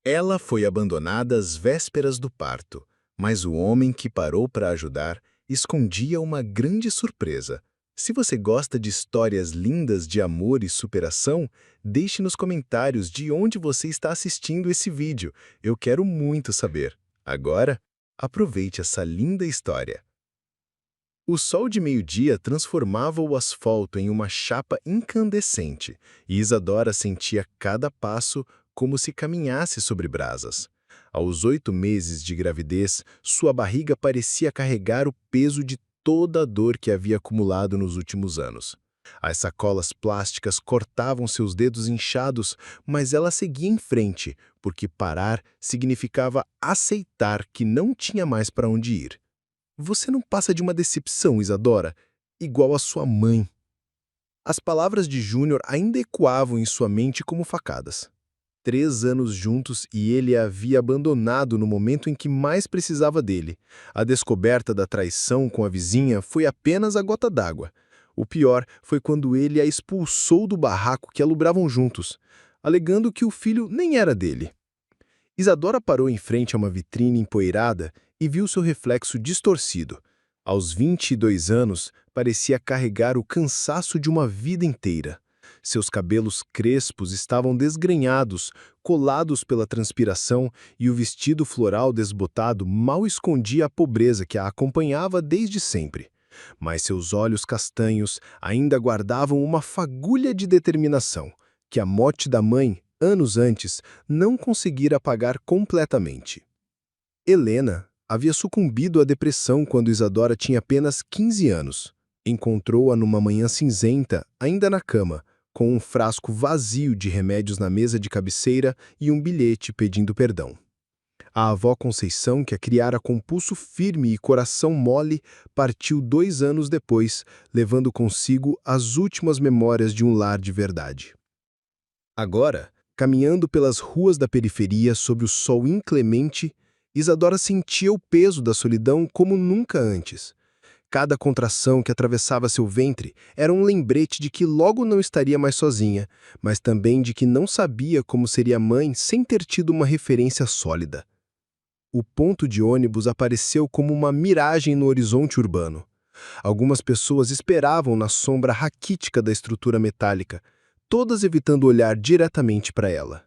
Ela foi abandonada às vésperas do parto, mas o homem que parou para ajudar escondia uma grande surpresa. Se você gosta de histórias lindas de amor e superação, deixe nos comentários de onde você está assistindo esse vídeo. Eu quero muito saber. Agora, aproveite essa linda história. O sol de meio-dia transformava o asfalto em uma chapa incandescente, e Isadora sentia cada passo como se caminhasse sobre brasas. Aos 8 meses de gravidez, sua barriga parecia carregar o peso de toda a dor que havia acumulado nos últimos anos. As sacolas plásticas cortavam seus dedos inchados, mas ela seguia em frente, porque parar significava aceitar que não tinha mais para onde ir. Você não passa de uma decepção, Isadora, igual a sua mãe. As palavras de Júnior ainda ecoavam em sua mente como facadas. 3 anos juntos e ele a havia abandonado no momento em que mais precisava dele. A descoberta da traição com a vizinha foi apenas a gota d'água. O pior foi quando ele a expulsou do barraco que alubravam juntos, alegando que o filho nem era dele. Isadora parou em frente a uma vitrine empoeirada e viu seu reflexo distorcido. Aos 22 anos, parecia carregar o cansaço de uma vida inteira. Seus cabelos crespos estavam desgrenhados, colados pela transpiração, e o vestido floral desbotado mal escondia a pobreza que a acompanhava desde sempre. Mas seus olhos castanhos ainda guardavam uma fagulha de determinação, que a morte da mãe, anos antes, não conseguira apagar completamente. Helena havia sucumbido à depressão quando Isadora tinha apenas 15 anos. Encontrou-a numa manhã cinzenta, ainda na cama, com um frasco vazio de remédios na mesa de cabeceira e um bilhete pedindo perdão. A avó Conceição, que a criara com pulso firme e coração mole, partiu 2 anos depois, levando consigo as últimas memórias de um lar de verdade. Agora, caminhando pelas ruas da periferia sob o sol inclemente, Isadora sentia o peso da solidão como nunca antes. Cada contração que atravessava seu ventre era um lembrete de que logo não estaria mais sozinha, mas também de que não sabia como seria mãe sem ter tido uma referência sólida. O ponto de ônibus apareceu como uma miragem no horizonte urbano. Algumas pessoas esperavam na sombra raquítica da estrutura metálica, todas evitando olhar diretamente para ela.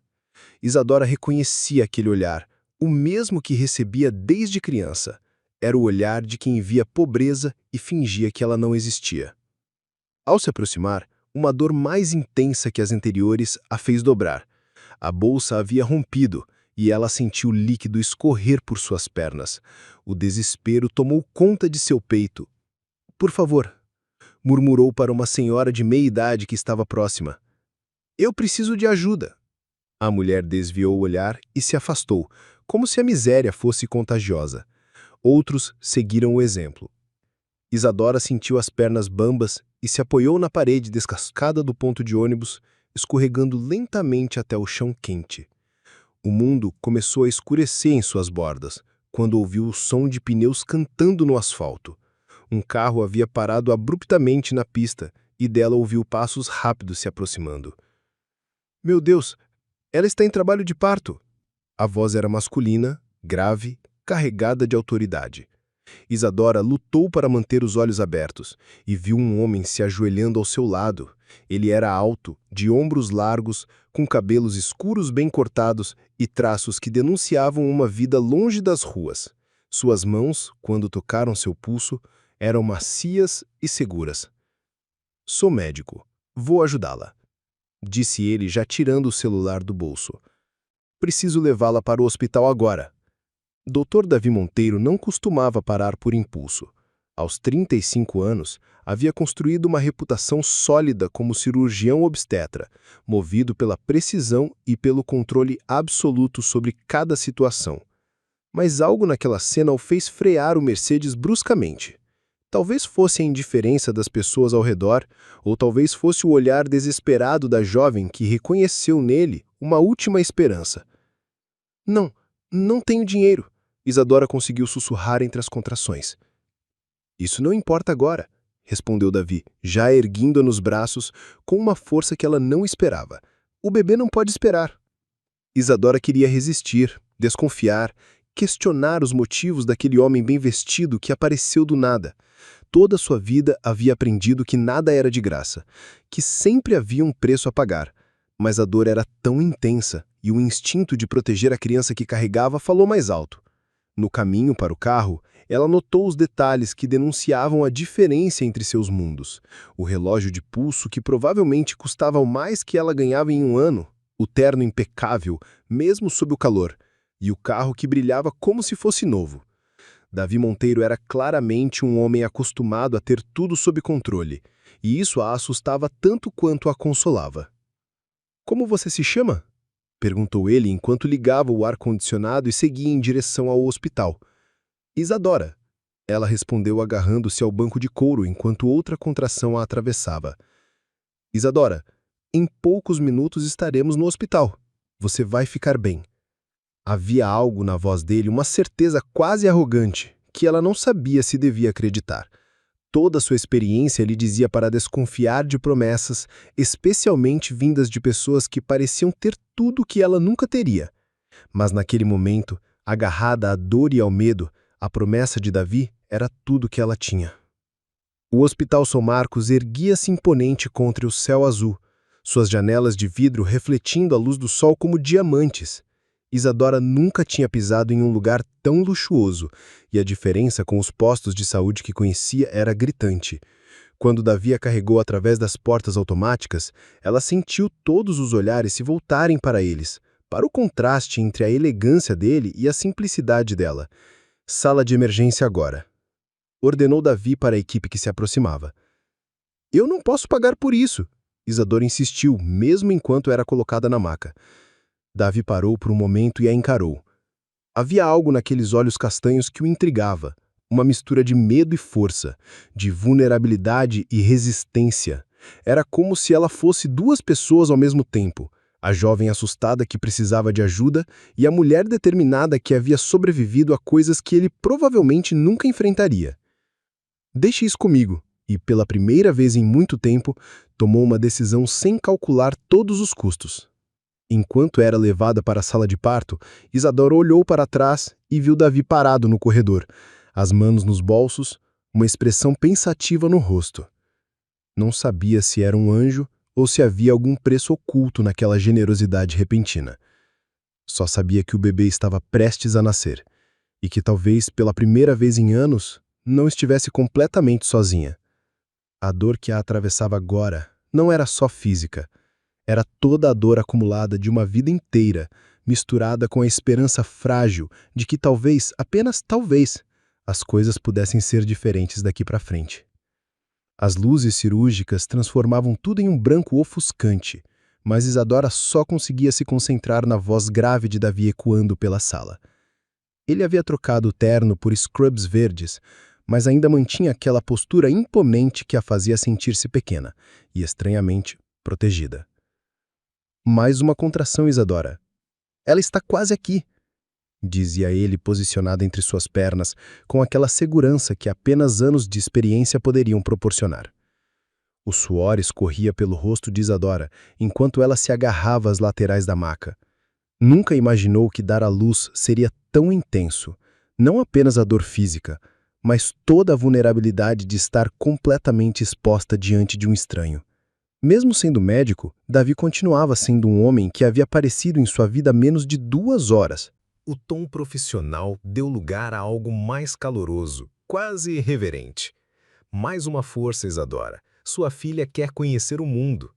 Isadora reconhecia aquele olhar, o mesmo que recebia desde criança. Era o olhar de quem via pobreza e fingia que ela não existia. Ao se aproximar, uma dor mais intensa que as anteriores a fez dobrar. A bolsa havia rompido e ela sentiu o líquido escorrer por suas pernas. O desespero tomou conta de seu peito. "Por favor", murmurou para uma senhora de meia idade que estava próxima. "Eu preciso de ajuda." A mulher desviou o olhar e se afastou, como se a miséria fosse contagiosa. Outros seguiram o exemplo. Isadora sentiu as pernas bambas e se apoiou na parede descascada do ponto de ônibus, escorregando lentamente até o chão quente. O mundo começou a escurecer em suas bordas, quando ouviu o som de pneus cantando no asfalto. Um carro havia parado abruptamente na pista e dela ouviu passos rápidos se aproximando. "Meu Deus, ela está em trabalho de parto." A voz era masculina, grave, carregada de autoridade. Isadora lutou para manter os olhos abertos e viu um homem se ajoelhando ao seu lado. Ele era alto, de ombros largos, com cabelos escuros bem cortados e traços que denunciavam uma vida longe das ruas. Suas mãos, quando tocaram seu pulso, eram macias e seguras. "Sou médico. Vou ajudá-la", disse ele, já tirando o celular do bolso. "Preciso levá-la para o hospital agora." Dr. Davi Monteiro não costumava parar por impulso. Aos 35 anos, havia construído uma reputação sólida como cirurgião obstetra, movido pela precisão e pelo controle absoluto sobre cada situação. Mas algo naquela cena o fez frear o Mercedes bruscamente. Talvez fosse a indiferença das pessoas ao redor, ou talvez fosse o olhar desesperado da jovem que reconheceu nele uma última esperança. "Não, não tenho dinheiro", Isadora conseguiu sussurrar entre as contrações. "Isso não importa agora", respondeu Davi, já erguindo-a nos braços com uma força que ela não esperava. "O bebê não pode esperar." Isadora queria resistir, desconfiar, questionar os motivos daquele homem bem vestido que apareceu do nada. Toda sua vida havia aprendido que nada era de graça, que sempre havia um preço a pagar. Mas a dor era tão intensa e o instinto de proteger a criança que carregava falou mais alto. No caminho para o carro, ela notou os detalhes que denunciavam a diferença entre seus mundos. O relógio de pulso que provavelmente custava o mais que ela ganhava em um ano, o terno impecável, mesmo sob o calor, e o carro que brilhava como se fosse novo. Davi Monteiro era claramente um homem acostumado a ter tudo sob controle, e isso a assustava tanto quanto a consolava. "Como você se chama?" perguntou ele enquanto ligava o ar-condicionado e seguia em direção ao hospital. "Isadora." Ela respondeu agarrando-se ao banco de couro enquanto outra contração a atravessava. "Isadora, em poucos minutos estaremos no hospital. Você vai ficar bem." Havia algo na voz dele, uma certeza quase arrogante, que ela não sabia se devia acreditar. Toda sua experiência lhe dizia para desconfiar de promessas, especialmente vindas de pessoas que pareciam ter tudo o que ela nunca teria. Mas naquele momento, agarrada à dor e ao medo, a promessa de Davi era tudo que ela tinha. O Hospital São Marcos erguia-se imponente contra o céu azul, suas janelas de vidro refletindo a luz do sol como diamantes. Isadora nunca tinha pisado em um lugar tão luxuoso, e a diferença com os postos de saúde que conhecia era gritante. Quando Davi a carregou através das portas automáticas, ela sentiu todos os olhares se voltarem para eles, para o contraste entre a elegância dele e a simplicidade dela. "Sala de emergência agora", ordenou Davi para a equipe que se aproximava. "Eu não posso pagar por isso", Isadora insistiu, mesmo enquanto era colocada na maca. Davi parou por um momento e a encarou. Havia algo naqueles olhos castanhos que o intrigava, uma mistura de medo e força, de vulnerabilidade e resistência. Era como se ela fosse duas pessoas ao mesmo tempo, a jovem assustada que precisava de ajuda e a mulher determinada que havia sobrevivido a coisas que ele provavelmente nunca enfrentaria. "Deixe isso comigo", e pela primeira vez em muito tempo, tomou uma decisão sem calcular todos os custos. Enquanto era levada para a sala de parto, Isadora olhou para trás e viu Davi parado no corredor, as mãos nos bolsos, uma expressão pensativa no rosto. Não sabia se era um anjo ou se havia algum preço oculto naquela generosidade repentina. Só sabia que o bebê estava prestes a nascer e que talvez pela primeira vez em anos não estivesse completamente sozinha. A dor que a atravessava agora não era só física. Era toda a dor acumulada de uma vida inteira, misturada com a esperança frágil de que talvez, apenas talvez, as coisas pudessem ser diferentes daqui para frente. As luzes cirúrgicas transformavam tudo em um branco ofuscante, mas Isadora só conseguia se concentrar na voz grave de Davi ecoando pela sala. Ele havia trocado o terno por scrubs verdes, mas ainda mantinha aquela postura imponente que a fazia sentir-se pequena e, estranhamente, protegida. "Mais uma contração, Isadora. Ela está quase aqui", dizia ele posicionado entre suas pernas, com aquela segurança que apenas anos de experiência poderiam proporcionar. O suor escorria pelo rosto de Isadora, enquanto ela se agarrava às laterais da maca. Nunca imaginou que dar à luz seria tão intenso, não apenas a dor física, mas toda a vulnerabilidade de estar completamente exposta diante de um estranho. Mesmo sendo médico, Davi continuava sendo um homem que havia aparecido em sua vida há menos de 2 horas. O tom profissional deu lugar a algo mais caloroso, quase reverente. "Mais uma força, Isadora. Sua filha quer conhecer o mundo."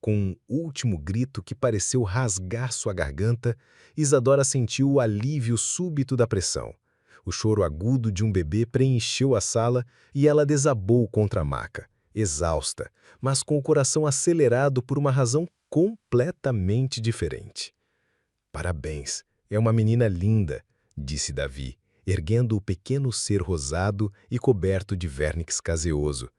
Com um último grito que pareceu rasgar sua garganta, Isadora sentiu o alívio súbito da pressão. O choro agudo de um bebê preencheu a sala e ela desabou contra a maca, exausta, mas com o coração acelerado por uma razão completamente diferente. "Parabéns, é uma menina linda", disse Davi, erguendo o pequeno ser rosado e coberto de vernix caseoso.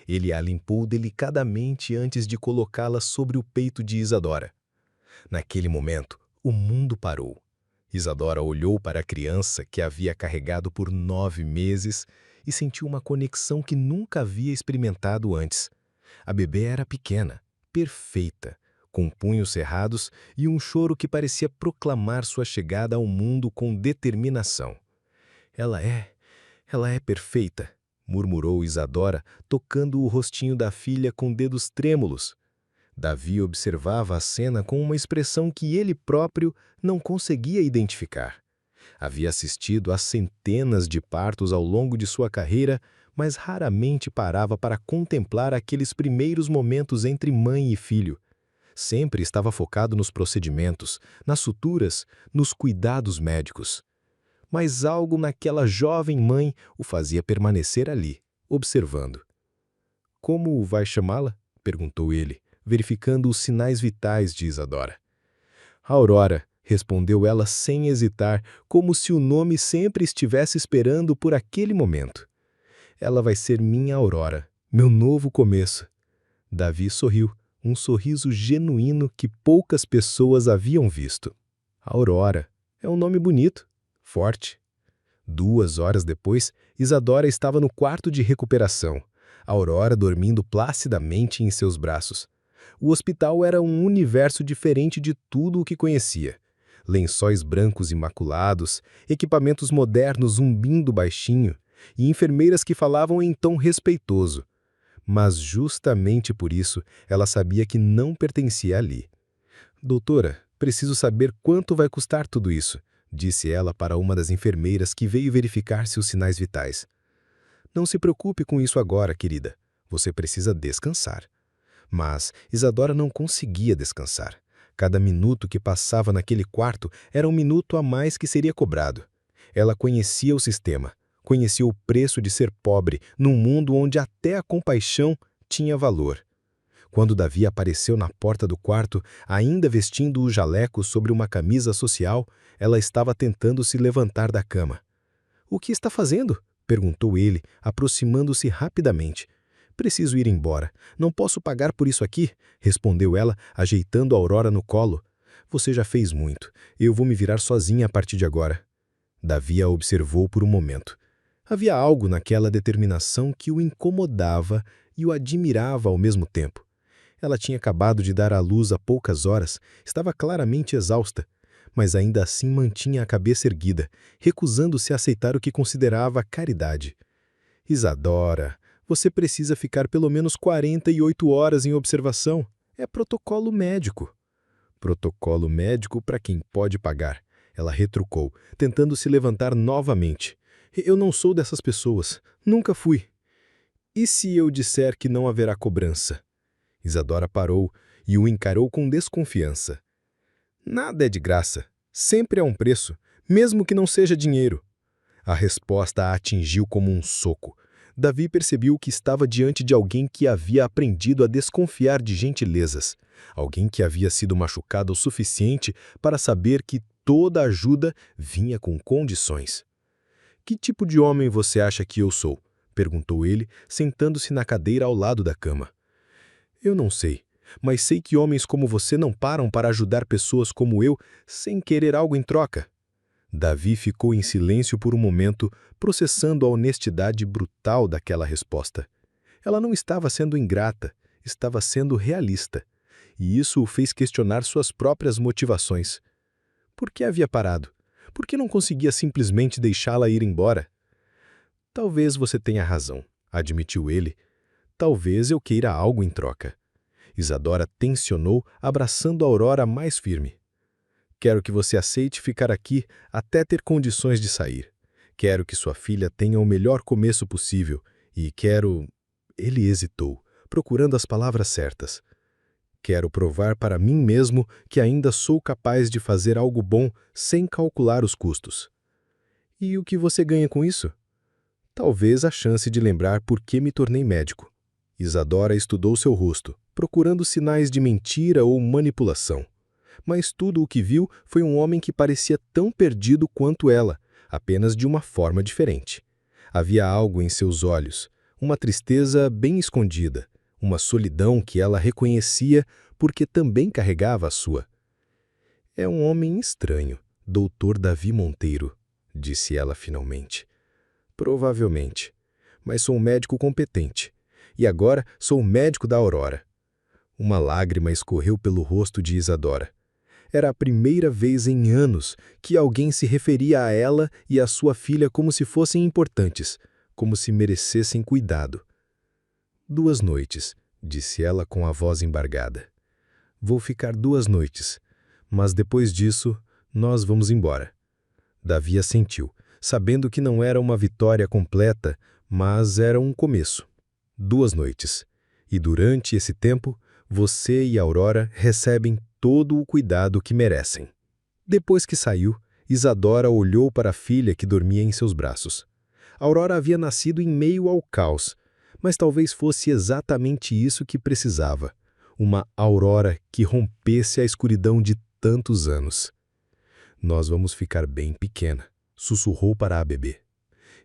Ele a limpou delicadamente antes de colocá-la sobre o peito de Isadora. Naquele momento, o mundo parou. Isadora olhou para a criança que havia carregado por 9 meses e sentiu uma conexão que nunca havia experimentado antes. A bebê era pequena, perfeita, com punhos cerrados e um choro que parecia proclamar sua chegada ao mundo com determinação. Ela é perfeita, murmurou Isadora, tocando o rostinho da filha com dedos trêmulos. Davi observava a cena com uma expressão que ele próprio não conseguia identificar. Havia assistido a centenas de partos ao longo de sua carreira, mas raramente parava para contemplar aqueles primeiros momentos entre mãe e filho. Sempre estava focado nos procedimentos, nas suturas, nos cuidados médicos. Mas algo naquela jovem mãe o fazia permanecer ali, observando. "Como vai chamá-la?" perguntou ele, verificando os sinais vitais de Isadora. "Aurora", respondeu ela sem hesitar, como se o nome sempre estivesse esperando por aquele momento. "Ela vai ser minha Aurora, meu novo começo." Davi sorriu, um sorriso genuíno que poucas pessoas haviam visto. Aurora é um nome bonito, forte. 2 horas depois, Isadora estava no quarto de recuperação, Aurora dormindo placidamente em seus braços. O hospital era um universo diferente de tudo o que conhecia. Lençóis brancos imaculados, equipamentos modernos zumbindo baixinho e enfermeiras que falavam em tom respeitoso. Mas justamente por isso, ela sabia que não pertencia ali. "Doutora, preciso saber quanto vai custar tudo isso", disse ela para uma das enfermeiras que veio verificar seus sinais vitais. "Não se preocupe com isso agora, querida. Você precisa descansar." Mas Isadora não conseguia descansar. Cada minuto que passava naquele quarto era um minuto a mais que seria cobrado. Ela conhecia o sistema, conhecia o preço de ser pobre num mundo onde até a compaixão tinha valor. Quando Davi apareceu na porta do quarto, ainda vestindo o jaleco sobre uma camisa social, ela estava tentando se levantar da cama. "O que está fazendo?" perguntou ele, aproximando-se rapidamente. "Preciso ir embora. Não posso pagar por isso aqui", respondeu ela, ajeitando Aurora no colo. "Você já fez muito. Eu vou me virar sozinha a partir de agora." Davi a observou por um momento. Havia algo naquela determinação que o incomodava e o admirava ao mesmo tempo. Ela tinha acabado de dar à luz há poucas horas, estava claramente exausta, mas ainda assim mantinha a cabeça erguida, recusando-se a aceitar o que considerava caridade. "Isadora, você precisa ficar pelo menos 48 horas em observação. É protocolo médico." "Protocolo médico para quem pode pagar", ela retrucou, tentando se levantar novamente. "Eu não sou dessas pessoas. Nunca fui." "E se eu disser que não haverá cobrança?" Isadora parou e o encarou com desconfiança. "Nada é de graça. Sempre há um preço, mesmo que não seja dinheiro." A resposta a atingiu como um soco. Davi percebeu que estava diante de alguém que havia aprendido a desconfiar de gentilezas, alguém que havia sido machucado o suficiente para saber que toda ajuda vinha com condições. "Que tipo de homem você acha que eu sou?" perguntou ele, sentando-se na cadeira ao lado da cama. "Eu não sei, mas sei que homens como você não param para ajudar pessoas como eu sem querer algo em troca." Davi ficou em silêncio por um momento, processando a honestidade brutal daquela resposta. Ela não estava sendo ingrata, estava sendo realista, e isso o fez questionar suas próprias motivações. Por que havia parado? Por que não conseguia simplesmente deixá-la ir embora? "Talvez você tenha razão", admitiu ele. "Talvez eu queira algo em troca." Isadora tensionou, abraçando Aurora mais firme. "Quero que você aceite ficar aqui até ter condições de sair. Quero que sua filha tenha o melhor começo possível e quero..." Ele hesitou, procurando as palavras certas. "Quero provar para mim mesmo que ainda sou capaz de fazer algo bom sem calcular os custos." "E o que você ganha com isso?" "Talvez a chance de lembrar por que me tornei médico." Isadora estudou seu rosto, procurando sinais de mentira ou manipulação. Mas tudo o que viu foi um homem que parecia tão perdido quanto ela, apenas de uma forma diferente. Havia algo em seus olhos, uma tristeza bem escondida, uma solidão que ela reconhecia porque também carregava a sua. "É um homem estranho, Dr. Davi Monteiro", disse ela finalmente. "Provavelmente. Mas sou um médico competente. E agora sou o médico da Aurora." Uma lágrima escorreu pelo rosto de Isadora. Era a primeira vez em anos que alguém se referia a ela e a sua filha como se fossem importantes, como se merecessem cuidado. 2 noites, disse ela com a voz embargada. Vou ficar 2 noites, mas depois disso, nós vamos embora. Davi assentiu, sabendo que não era uma vitória completa, mas era um começo. 2 noites. E durante esse tempo, você e Aurora recebem todo o cuidado que merecem. Depois que saiu, Isadora olhou para a filha que dormia em seus braços. Aurora havia nascido em meio ao caos, mas talvez fosse exatamente isso que precisava. Uma Aurora que rompesse a escuridão de tantos anos. Nós vamos ficar bem pequena, sussurrou para a bebê.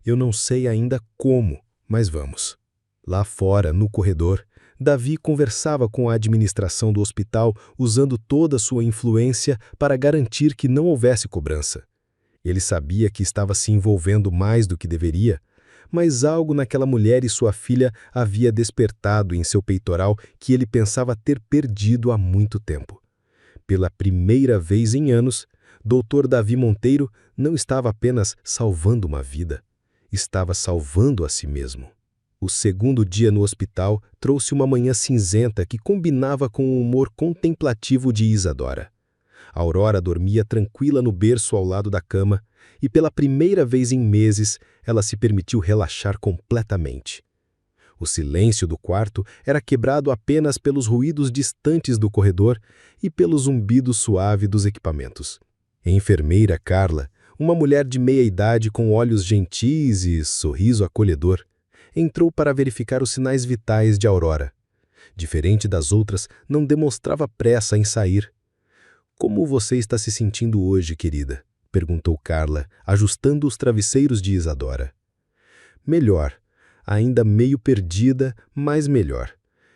Eu não sei ainda como, mas vamos. Lá fora, no corredor, Davi conversava com a administração do hospital usando toda a sua influência para garantir que não houvesse cobrança. Ele sabia que estava se envolvendo mais do que deveria, mas algo naquela mulher e sua filha havia despertado em seu peitoral que ele pensava ter perdido há muito tempo. Pela primeira vez em anos, Dr. Davi Monteiro não estava apenas salvando uma vida, estava salvando a si mesmo. O segundo dia no hospital trouxe uma manhã cinzenta que combinava com o humor contemplativo de Isadora. Aurora dormia tranquila no berço ao lado da cama e pela primeira vez em meses ela se permitiu relaxar completamente. O silêncio do quarto era quebrado apenas pelos ruídos distantes do corredor e pelo zumbido suave dos equipamentos. A enfermeira Carla, uma mulher de meia idade com olhos gentis e sorriso acolhedor, entrou para verificar os sinais vitais de Aurora. Diferente das outras, não demonstrava pressa em sair. Como você está se sentindo hoje, querida? Perguntou Carla, ajustando os travesseiros de Isadora. Melhor. Ainda meio perdida, mas melhor,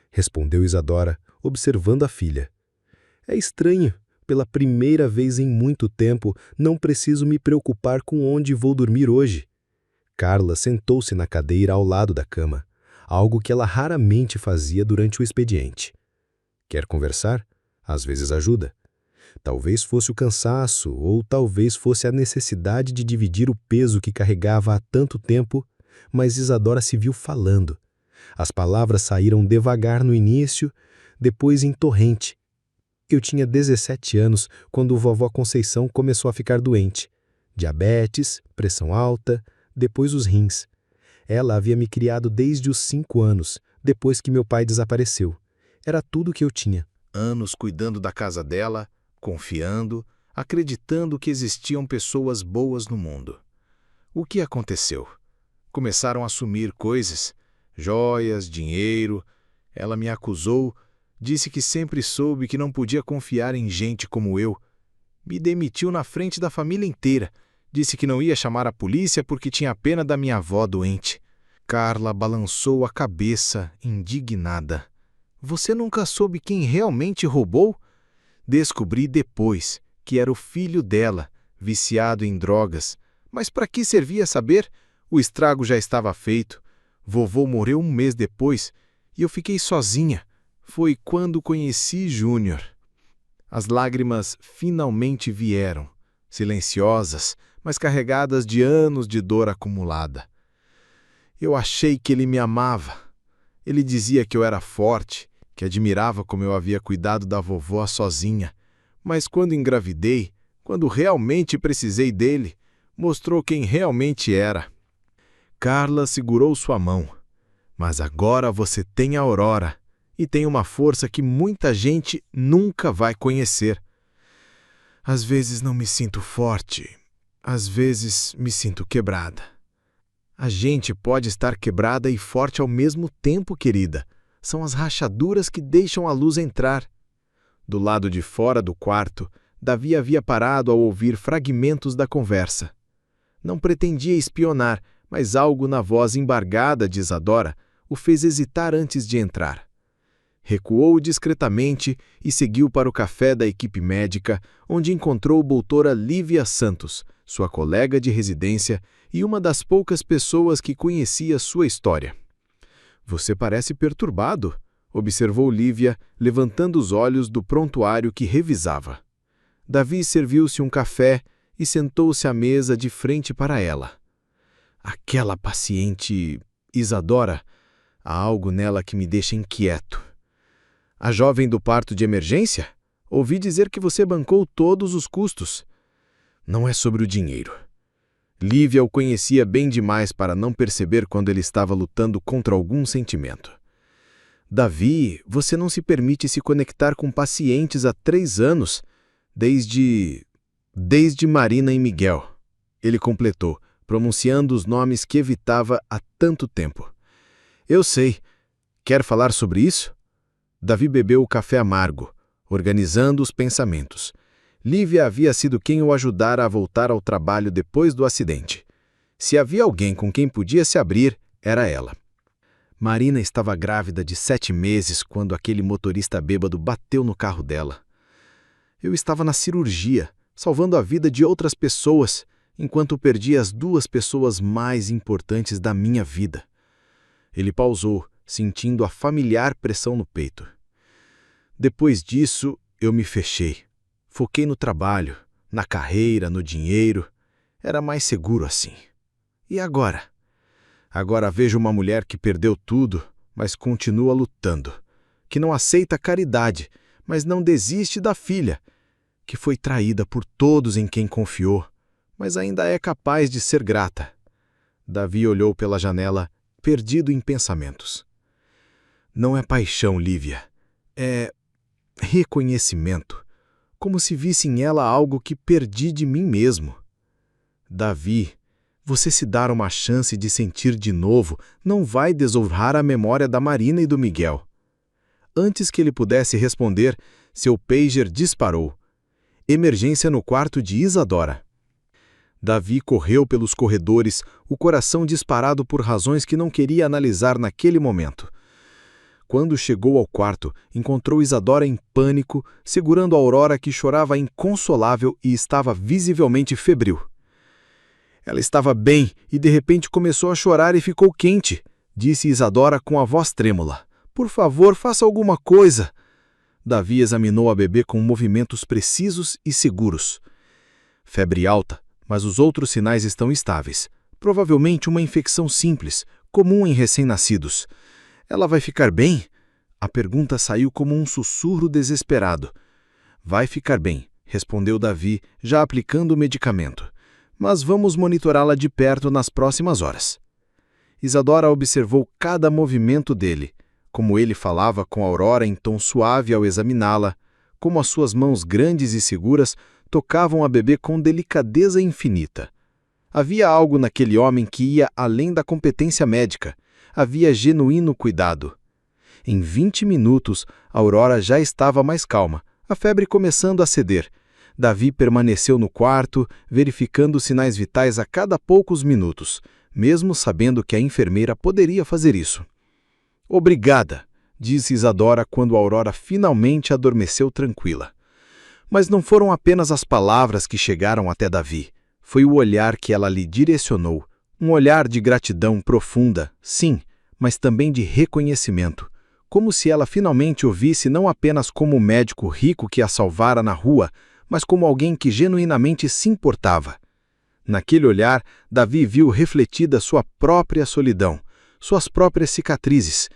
respondeu Isadora, observando a filha. É estranho. Pela primeira vez em muito tempo, não preciso me preocupar com onde vou dormir hoje. Carla sentou-se na cadeira ao lado da cama, algo que ela raramente fazia durante o expediente. Quer conversar? Às vezes ajuda. Talvez fosse o cansaço, ou talvez fosse a necessidade de dividir o peso que carregava há tanto tempo, mas Isadora se viu falando. As palavras saíram devagar no início, depois em torrente. Eu tinha 17 anos quando vovó Conceição começou a ficar doente. Diabetes, pressão alta, depois os rins. Ela havia me criado desde os 5 anos, depois que meu pai desapareceu. Era tudo o que eu tinha. Anos cuidando da casa dela, confiando, acreditando que existiam pessoas boas no mundo. O que aconteceu? Começaram a sumir coisas, joias, dinheiro. Ela me acusou, disse que sempre soube que não podia confiar em gente como eu. Me demitiu na frente da família inteira. Disse que não ia chamar a polícia porque tinha pena da minha avó doente. Carla balançou a cabeça, indignada. Você nunca soube quem realmente roubou? Descobri depois que era o filho dela, viciado em drogas. Mas para que servia saber? O estrago já estava feito. Vovô morreu 1 mês depois e eu fiquei sozinha. Foi quando conheci Júnior. As lágrimas finalmente vieram, silenciosas, mas carregadas de anos de dor acumulada. Eu achei que ele me amava. Ele dizia que eu era forte, que admirava como eu havia cuidado da vovó sozinha. Mas quando engravidei, quando realmente precisei dele, mostrou quem realmente era. Carla segurou sua mão. Mas agora você tem a Aurora e tem uma força que muita gente nunca vai conhecer. Às vezes não me sinto forte, às vezes me sinto quebrada. A gente pode estar quebrada e forte ao mesmo tempo, querida. São as rachaduras que deixam a luz entrar. Do lado de fora do quarto, Davi havia parado ao ouvir fragmentos da conversa. Não pretendia espionar, mas algo na voz embargada de Isadora o fez hesitar antes de entrar. Recuou discretamente e seguiu para o café da equipe médica, onde encontrou a doutora Lívia Santos, sua colega de residência e uma das poucas pessoas que conhecia sua história. Você parece perturbado. observou Lívia, levantando os olhos do prontuário que revisava. Davi serviu-se um café e sentou-se à mesa de frente para ela. Aquela paciente Isadora, há algo nela que me deixa inquieto. A jovem do parto de emergência? Ouvi dizer que você bancou todos os custos. Não é sobre o dinheiro. Lívia o conhecia bem demais para não perceber quando ele estava lutando contra algum sentimento. Davi, você não se permite se conectar com pacientes há 3 anos, desde Marina e Miguel. Ele completou, pronunciando os nomes que evitava há tanto tempo. Eu sei. Quer falar sobre isso? Davi bebeu o café amargo, organizando os pensamentos. Lívia havia sido quem o ajudara a voltar ao trabalho depois do acidente. Se havia alguém com quem podia se abrir, era ela. Marina estava grávida de 7 meses quando aquele motorista bêbado bateu no carro dela. Eu estava na cirurgia, salvando a vida de outras pessoas, enquanto perdi as 2 pessoas mais importantes da minha vida. Ele pausou, sentindo a familiar pressão no peito. Depois disso, eu me fechei. Foquei no trabalho, na carreira, no dinheiro. Era mais seguro assim. E agora? Agora vejo uma mulher que perdeu tudo, mas continua lutando. Que não aceita caridade, mas não desiste da filha. Que foi traída por todos em quem confiou, mas ainda é capaz de ser grata. Davi olhou pela janela, perdido em pensamentos. Não é paixão, Lívia. É reconhecimento. Como se visse em ela algo que perdi de mim mesmo. Davi, você se dar uma chance de sentir de novo não vai desonrar a memória da Marina e do Miguel. Antes que ele pudesse responder, seu pager disparou. Emergência no quarto de Isadora. Davi correu pelos corredores, o coração disparado por razões que não queria analisar naquele momento. Quando chegou ao quarto, encontrou Isadora em pânico, segurando Aurora que chorava inconsolável e estava visivelmente febril. Ela estava bem e de repente começou a chorar e ficou quente, disse Isadora com a voz trêmula. Por favor, faça alguma coisa. Davi examinou a bebê com movimentos precisos e seguros. Febre alta, mas os outros sinais estão estáveis. Provavelmente uma infecção simples, comum em recém-nascidos. Ela vai ficar bem? A pergunta saiu como um sussurro desesperado. Vai ficar bem, respondeu Davi, já aplicando o medicamento. Mas vamos monitorá-la de perto nas próximas horas. Isadora observou cada movimento dele, como ele falava com Aurora em tom suave ao examiná-la, como as suas mãos grandes e seguras tocavam a bebê com delicadeza infinita. Havia algo naquele homem que ia além da competência médica. Havia genuíno cuidado. Em 20 minutos, Aurora já estava mais calma, a febre começando a ceder. Davi permaneceu no quarto, verificando os sinais vitais a cada poucos minutos, mesmo sabendo que a enfermeira poderia fazer isso. Obrigada, disse Isadora quando Aurora finalmente adormeceu tranquila. Mas não foram apenas as palavras que chegaram até Davi. Foi o olhar que ela lhe direcionou. Um olhar de gratidão profunda, sim, mas também de reconhecimento. Como se ela finalmente o visse não apenas como o médico rico que a salvara na rua, mas como alguém que genuinamente se importava. Naquele olhar, Davi viu refletida sua própria solidão, suas próprias cicatrizes,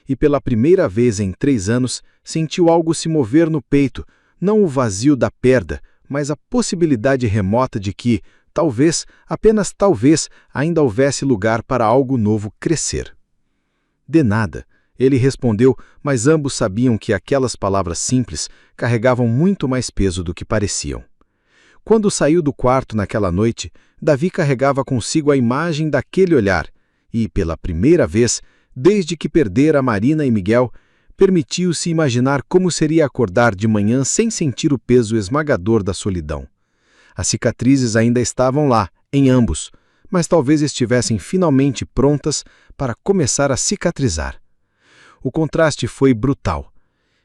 e pela primeira vez em 3 anos sentiu algo se mover no peito, não o vazio da perda, mas a possibilidade remota de que, talvez, apenas talvez, ainda houvesse lugar para algo novo crescer. De nada, ele respondeu, mas ambos sabiam que aquelas palavras simples carregavam muito mais peso do que pareciam. Quando saiu do quarto naquela noite, Davi carregava consigo a imagem daquele olhar e, pela primeira vez, desde que perdera Marina e Miguel, permitiu-se imaginar como seria acordar de manhã sem sentir o peso esmagador da solidão. As cicatrizes ainda estavam lá, em ambos, mas talvez estivessem finalmente prontas para começar a cicatrizar. O contraste foi brutal.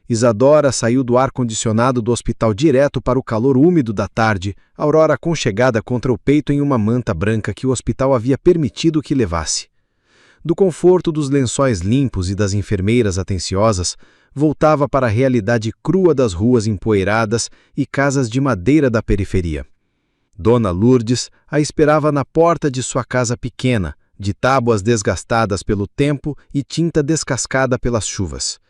Isadora saiu do ar-condicionado do hospital direto para o calor úmido da tarde, Aurora aconchegada contra o peito em uma manta branca que o hospital havia permitido que levasse. Do conforto dos lençóis limpos e das enfermeiras atenciosas, voltava para a realidade crua das ruas empoeiradas e casas de madeira da periferia. Dona Lourdes a esperava na porta de sua casa pequena, de tábuas desgastadas pelo tempo e tinta descascada pelas chuvas.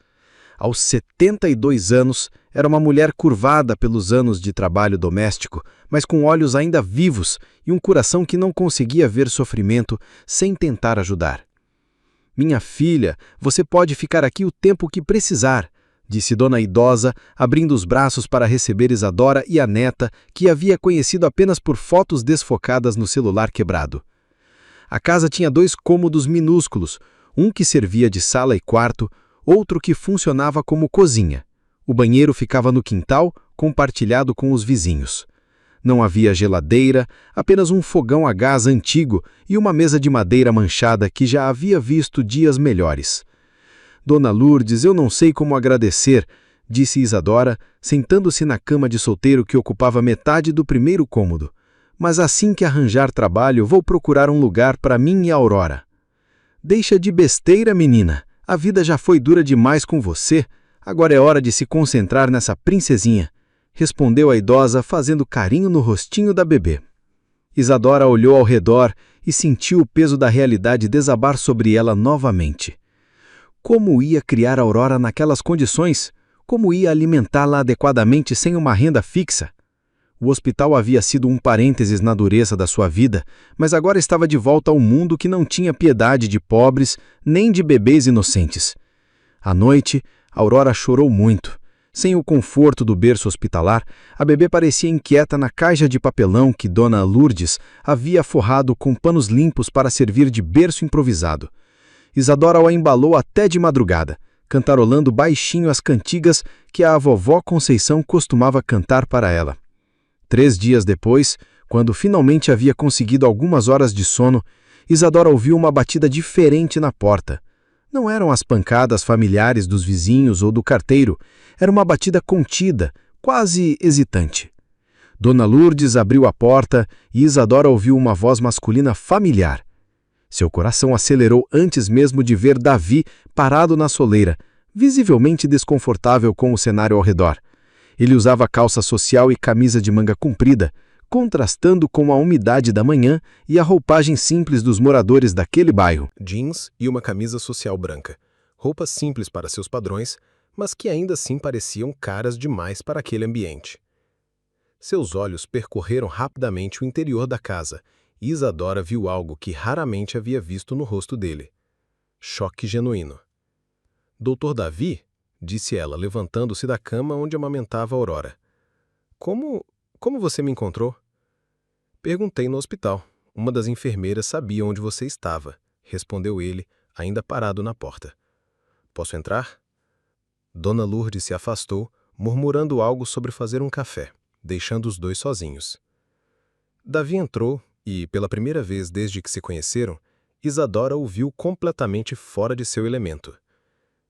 Aos 72 anos, era uma mulher curvada pelos anos de trabalho doméstico, mas com olhos ainda vivos e um coração que não conseguia ver sofrimento sem tentar ajudar. "Minha filha, você pode ficar aqui o tempo que precisar", disse Dona Idosa, abrindo os braços para receber Isadora e a neta, que havia conhecido apenas por fotos desfocadas no celular quebrado. A casa tinha 2 cômodos minúsculos, um que servia de sala e quarto, outro que funcionava como cozinha. O banheiro ficava no quintal, compartilhado com os vizinhos. Não havia geladeira, apenas um fogão a gás antigo e uma mesa de madeira manchada que já havia visto dias melhores. "Dona Lourdes, eu não sei como agradecer", disse Isadora, sentando-se na cama de solteiro que ocupava metade do primeiro cômodo. "Mas assim que arranjar trabalho, vou procurar um lugar para mim e a Aurora." "Deixa de besteira, menina. A vida já foi dura demais com você. Agora é hora de se concentrar nessa princesinha", respondeu a idosa, fazendo carinho no rostinho da bebê. Isadora olhou ao redor e sentiu o peso da realidade desabar sobre ela novamente. Como ia criar a Aurora naquelas condições? Como ia alimentá-la adequadamente sem uma renda fixa? O hospital havia sido um parênteses na dureza da sua vida, mas agora estava de volta ao mundo que não tinha piedade de pobres nem de bebês inocentes. À noite, Aurora chorou muito. Sem o conforto do berço hospitalar, a bebê parecia inquieta na caixa de papelão que Dona Lourdes havia forrado com panos limpos para servir de berço improvisado. Isadora a embalou até de madrugada, cantarolando baixinho as cantigas que a vovó Conceição costumava cantar para ela. 3 dias depois, quando finalmente havia conseguido algumas horas de sono, Isadora ouviu uma batida diferente na porta. Não eram as pancadas familiares dos vizinhos ou do carteiro, era uma batida contida, quase hesitante. Dona Lourdes abriu a porta e Isadora ouviu uma voz masculina familiar. Seu coração acelerou antes mesmo de ver Davi parado na soleira, visivelmente desconfortável com o cenário ao redor. Ele usava calça social e camisa de manga comprida, contrastando com a umidade da manhã e a roupagem simples dos moradores daquele bairro. Jeans e uma camisa social branca. Roupas simples para seus padrões, mas que ainda assim pareciam caras demais para aquele ambiente. Seus olhos percorreram rapidamente o interior da casa, e Isadora viu algo que raramente havia visto no rosto dele. Choque genuíno. "Doutor Davi?", disse ela, levantando-se da cama onde amamentava a Aurora. Como você me encontrou?" "Perguntei no hospital. Uma das enfermeiras sabia onde você estava", respondeu ele, ainda parado na porta. "Posso entrar?" Dona Lourdes se afastou, murmurando algo sobre fazer um café, deixando os dois sozinhos. Davi entrou e, pela primeira vez desde que se conheceram, Isadora o viu completamente fora de seu elemento.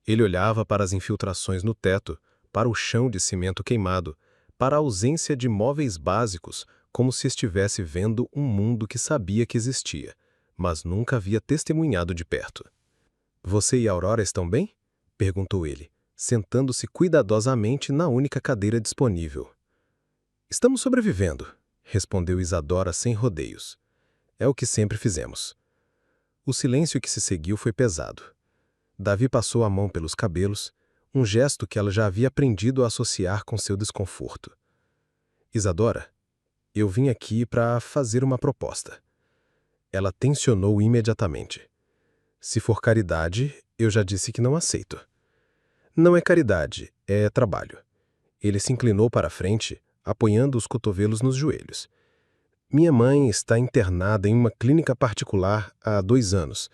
Ele olhava para as infiltrações no teto, para o chão de cimento queimado, para a ausência de móveis básicos, como se estivesse vendo um mundo que sabia que existia, mas nunca havia testemunhado de perto. "Você e a Aurora estão bem?", perguntou ele, sentando-se cuidadosamente na única cadeira disponível. "Estamos sobrevivendo", respondeu Isadora sem rodeios. "É o que sempre fizemos." O silêncio que se seguiu foi pesado. Davi passou a mão pelos cabelos, um gesto que ela já havia aprendido a associar com seu desconforto. "Isadora, eu vim aqui para fazer uma proposta." Ela tensionou imediatamente. "Se for caridade, eu já disse que não aceito." "Não é caridade, é trabalho." Ele se inclinou para a frente, apoiando os cotovelos nos joelhos. "Minha mãe está internada em uma clínica particular há 2 anos.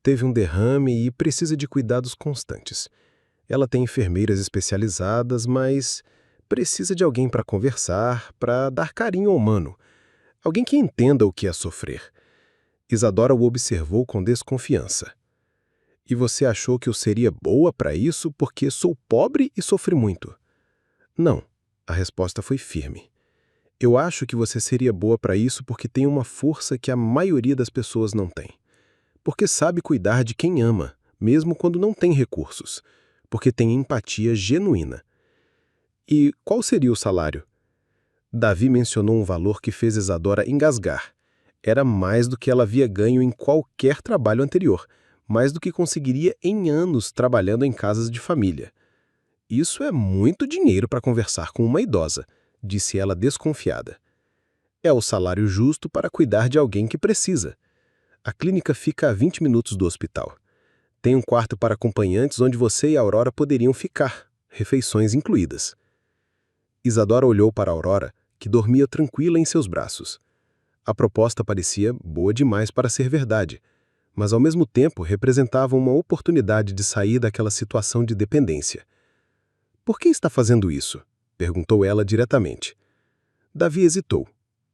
Teve um derrame e precisa de cuidados constantes. Ela tem enfermeiras especializadas, mas precisa de alguém para conversar, para dar carinho humano. Alguém que entenda o que é sofrer." Isadora o observou com desconfiança. "E você achou que eu seria boa para isso porque sou pobre e sofri muito?" "Não." A resposta foi firme. "Eu acho que você seria boa para isso porque tem uma força que a maioria das pessoas não tem. porque sabe cuidar de quem ama, mesmo quando não tem recursos, porque tem empatia genuína. E qual seria o salário? Davi mencionou um valor que fez Isadora engasgar. Era mais do que ela havia ganho em qualquer trabalho anterior, mais do que conseguiria em anos trabalhando em casas de família. Isso é muito dinheiro para conversar com uma idosa, disse ela desconfiada. É o salário justo para cuidar de alguém que precisa. A clínica fica a 20 minutos do hospital. Tem um quarto para acompanhantes onde você e a Aurora poderiam ficar, refeições incluídas. Isadora olhou para a Aurora, que dormia tranquila em seus braços. A proposta parecia boa demais para ser verdade, mas ao mesmo tempo representava uma oportunidade de sair daquela situação de dependência. "Por que está fazendo isso?" perguntou ela diretamente. Davi hesitou,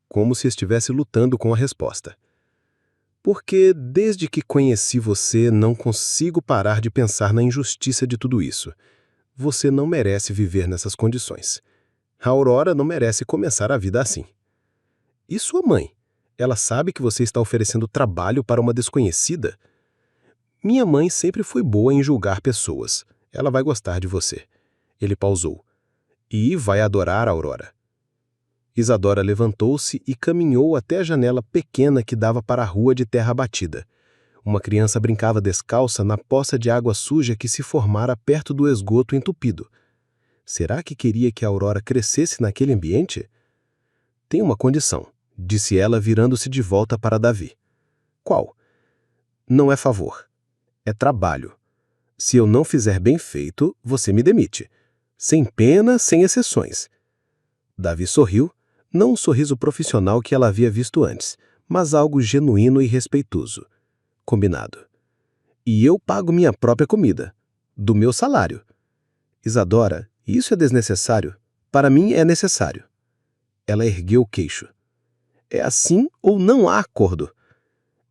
como se estivesse lutando com a resposta. "Porque desde que conheci você não consigo parar de pensar na injustiça de tudo isso. Você não merece viver nessas condições. A Aurora não merece começar a vida assim." "E sua mãe? Ela sabe que você está oferecendo trabalho para uma desconhecida?" "Minha mãe sempre foi boa em julgar pessoas. Ela vai gostar de você." Ele pausou. "E vai adorar a Aurora." Isadora levantou-se e caminhou até a janela pequena que dava para a rua de terra batida. Uma criança brincava descalça na poça de água suja que se formara perto do esgoto entupido. Será que queria que a Aurora crescesse naquele ambiente? "Tem uma condição", disse ela virando-se de volta para Davi. "Qual?" "Não é favor. É trabalho. Se eu não fizer bem feito, você me demite. Sem pena, sem exceções." Davi sorriu, não um sorriso profissional que ela havia visto antes, mas algo genuíno e respeitoso. "Combinado. E eu pago minha própria comida. Do meu salário." "Isadora, isso é desnecessário. Para mim é necessário." Ela ergueu o queixo. "É assim ou não há acordo?"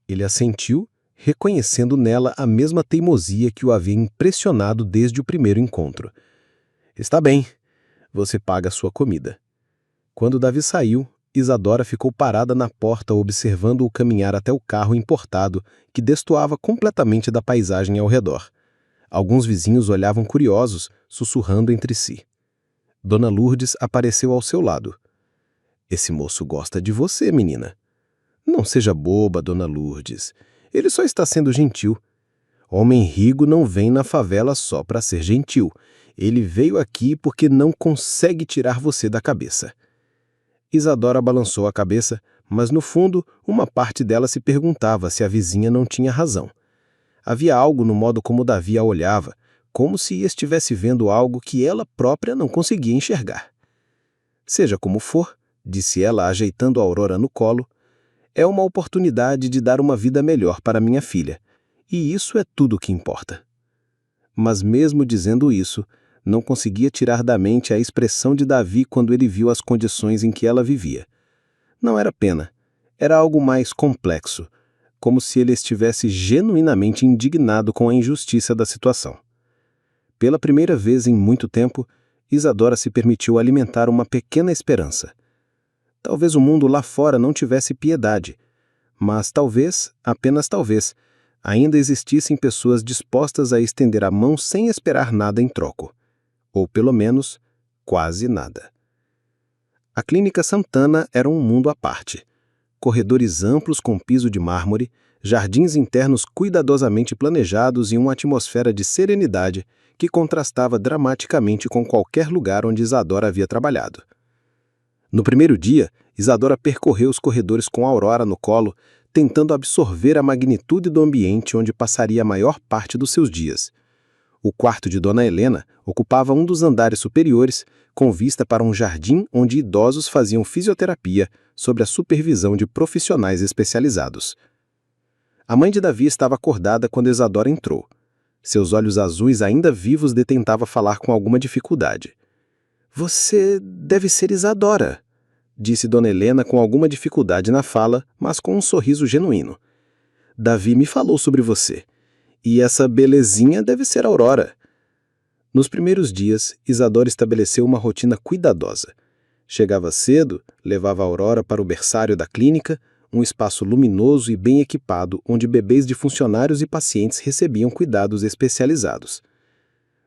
Ele assentiu, reconhecendo nela a mesma teimosia que o havia impressionado desde o primeiro encontro. "Está bem. Você paga a sua comida." Quando Davi saiu, Isadora ficou parada na porta observando-o caminhar até o carro importado que destoava completamente da paisagem ao redor. Alguns vizinhos olhavam curiosos, sussurrando entre si. Dona Lourdes apareceu ao seu lado. "Esse moço gosta de você, menina." "Não seja boba, Dona Lourdes. Ele só está sendo gentil." "Homem rico não vem na favela só para ser gentil. Ele veio aqui porque não consegue tirar você da cabeça." Isadora balançou a cabeça, mas no fundo, uma parte dela se perguntava se a vizinha não tinha razão. Havia algo no modo como Davi a olhava, como se estivesse vendo algo que ela própria não conseguia enxergar. "Seja como for", disse ela ajeitando a Aurora no colo, "é uma oportunidade de dar uma vida melhor para minha filha, e isso é tudo o que importa." Mas mesmo dizendo isso, não conseguia tirar da mente a expressão de Davi quando ele viu as condições em que ela vivia. Não era pena, era algo mais complexo, como se ele estivesse genuinamente indignado com a injustiça da situação. Pela primeira vez em muito tempo, Isadora se permitiu alimentar uma pequena esperança. Talvez o mundo lá fora não tivesse piedade, mas talvez, apenas talvez, ainda existissem pessoas dispostas a estender a mão sem esperar nada em troco. Ou pelo menos, quase nada. A Clínica Santana era um mundo à parte. Corredores amplos com piso de mármore, jardins internos cuidadosamente planejados e uma atmosfera de serenidade que contrastava dramaticamente com qualquer lugar onde Isadora havia trabalhado. No primeiro dia, Isadora percorreu os corredores com a Aurora no colo, tentando absorver a magnitude do ambiente onde passaria a maior parte dos seus dias. O quarto de Dona Helena ocupava um dos andares superiores, com vista para um jardim onde idosos faziam fisioterapia sob a supervisão de profissionais especializados. A mãe de Davi estava acordada quando Isadora entrou. Seus olhos azuis ainda vivos detentava falar com alguma dificuldade. "Você deve ser Isadora", disse Dona Helena com alguma dificuldade na fala, mas com um sorriso genuíno. "Davi me falou sobre você. E essa belezinha deve ser Aurora." Nos primeiros dias, Isadora estabeleceu uma rotina cuidadosa. Chegava cedo, levava a Aurora para o berçário da clínica, um espaço luminoso e bem equipado onde bebês de funcionários e pacientes recebiam cuidados especializados.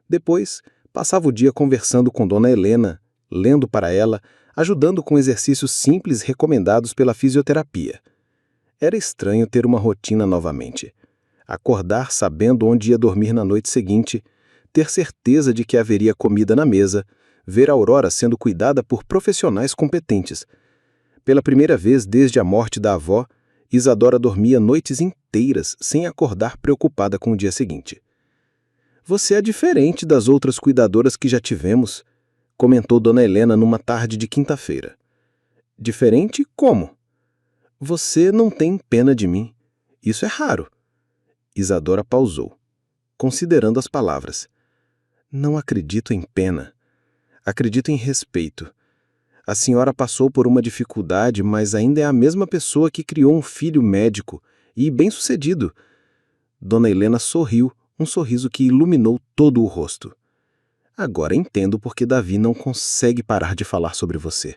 Depois, passava o dia conversando com Dona Helena, lendo para ela, ajudando com exercícios simples recomendados pela fisioterapia. Era estranho ter uma rotina novamente. Acordar sabendo onde ia dormir na noite seguinte, ter certeza de que haveria comida na mesa, ver Aurora sendo cuidada por profissionais competentes. Pela primeira vez desde a morte da avó, Isadora dormia noites inteiras sem acordar preocupada com o dia seguinte. "Você é diferente das outras cuidadoras que já tivemos", comentou Dona Helena numa tarde de quinta-feira. "Diferente como?" "Você não tem pena de mim. Isso é raro." Isadora pausou, considerando as palavras. "Não acredito em pena. Acredito em respeito. A senhora passou por uma dificuldade, mas ainda é a mesma pessoa que criou um filho médico e bem-sucedido." Dona Helena sorriu, um sorriso que iluminou todo o rosto. "Agora entendo por que Davi não consegue parar de falar sobre você."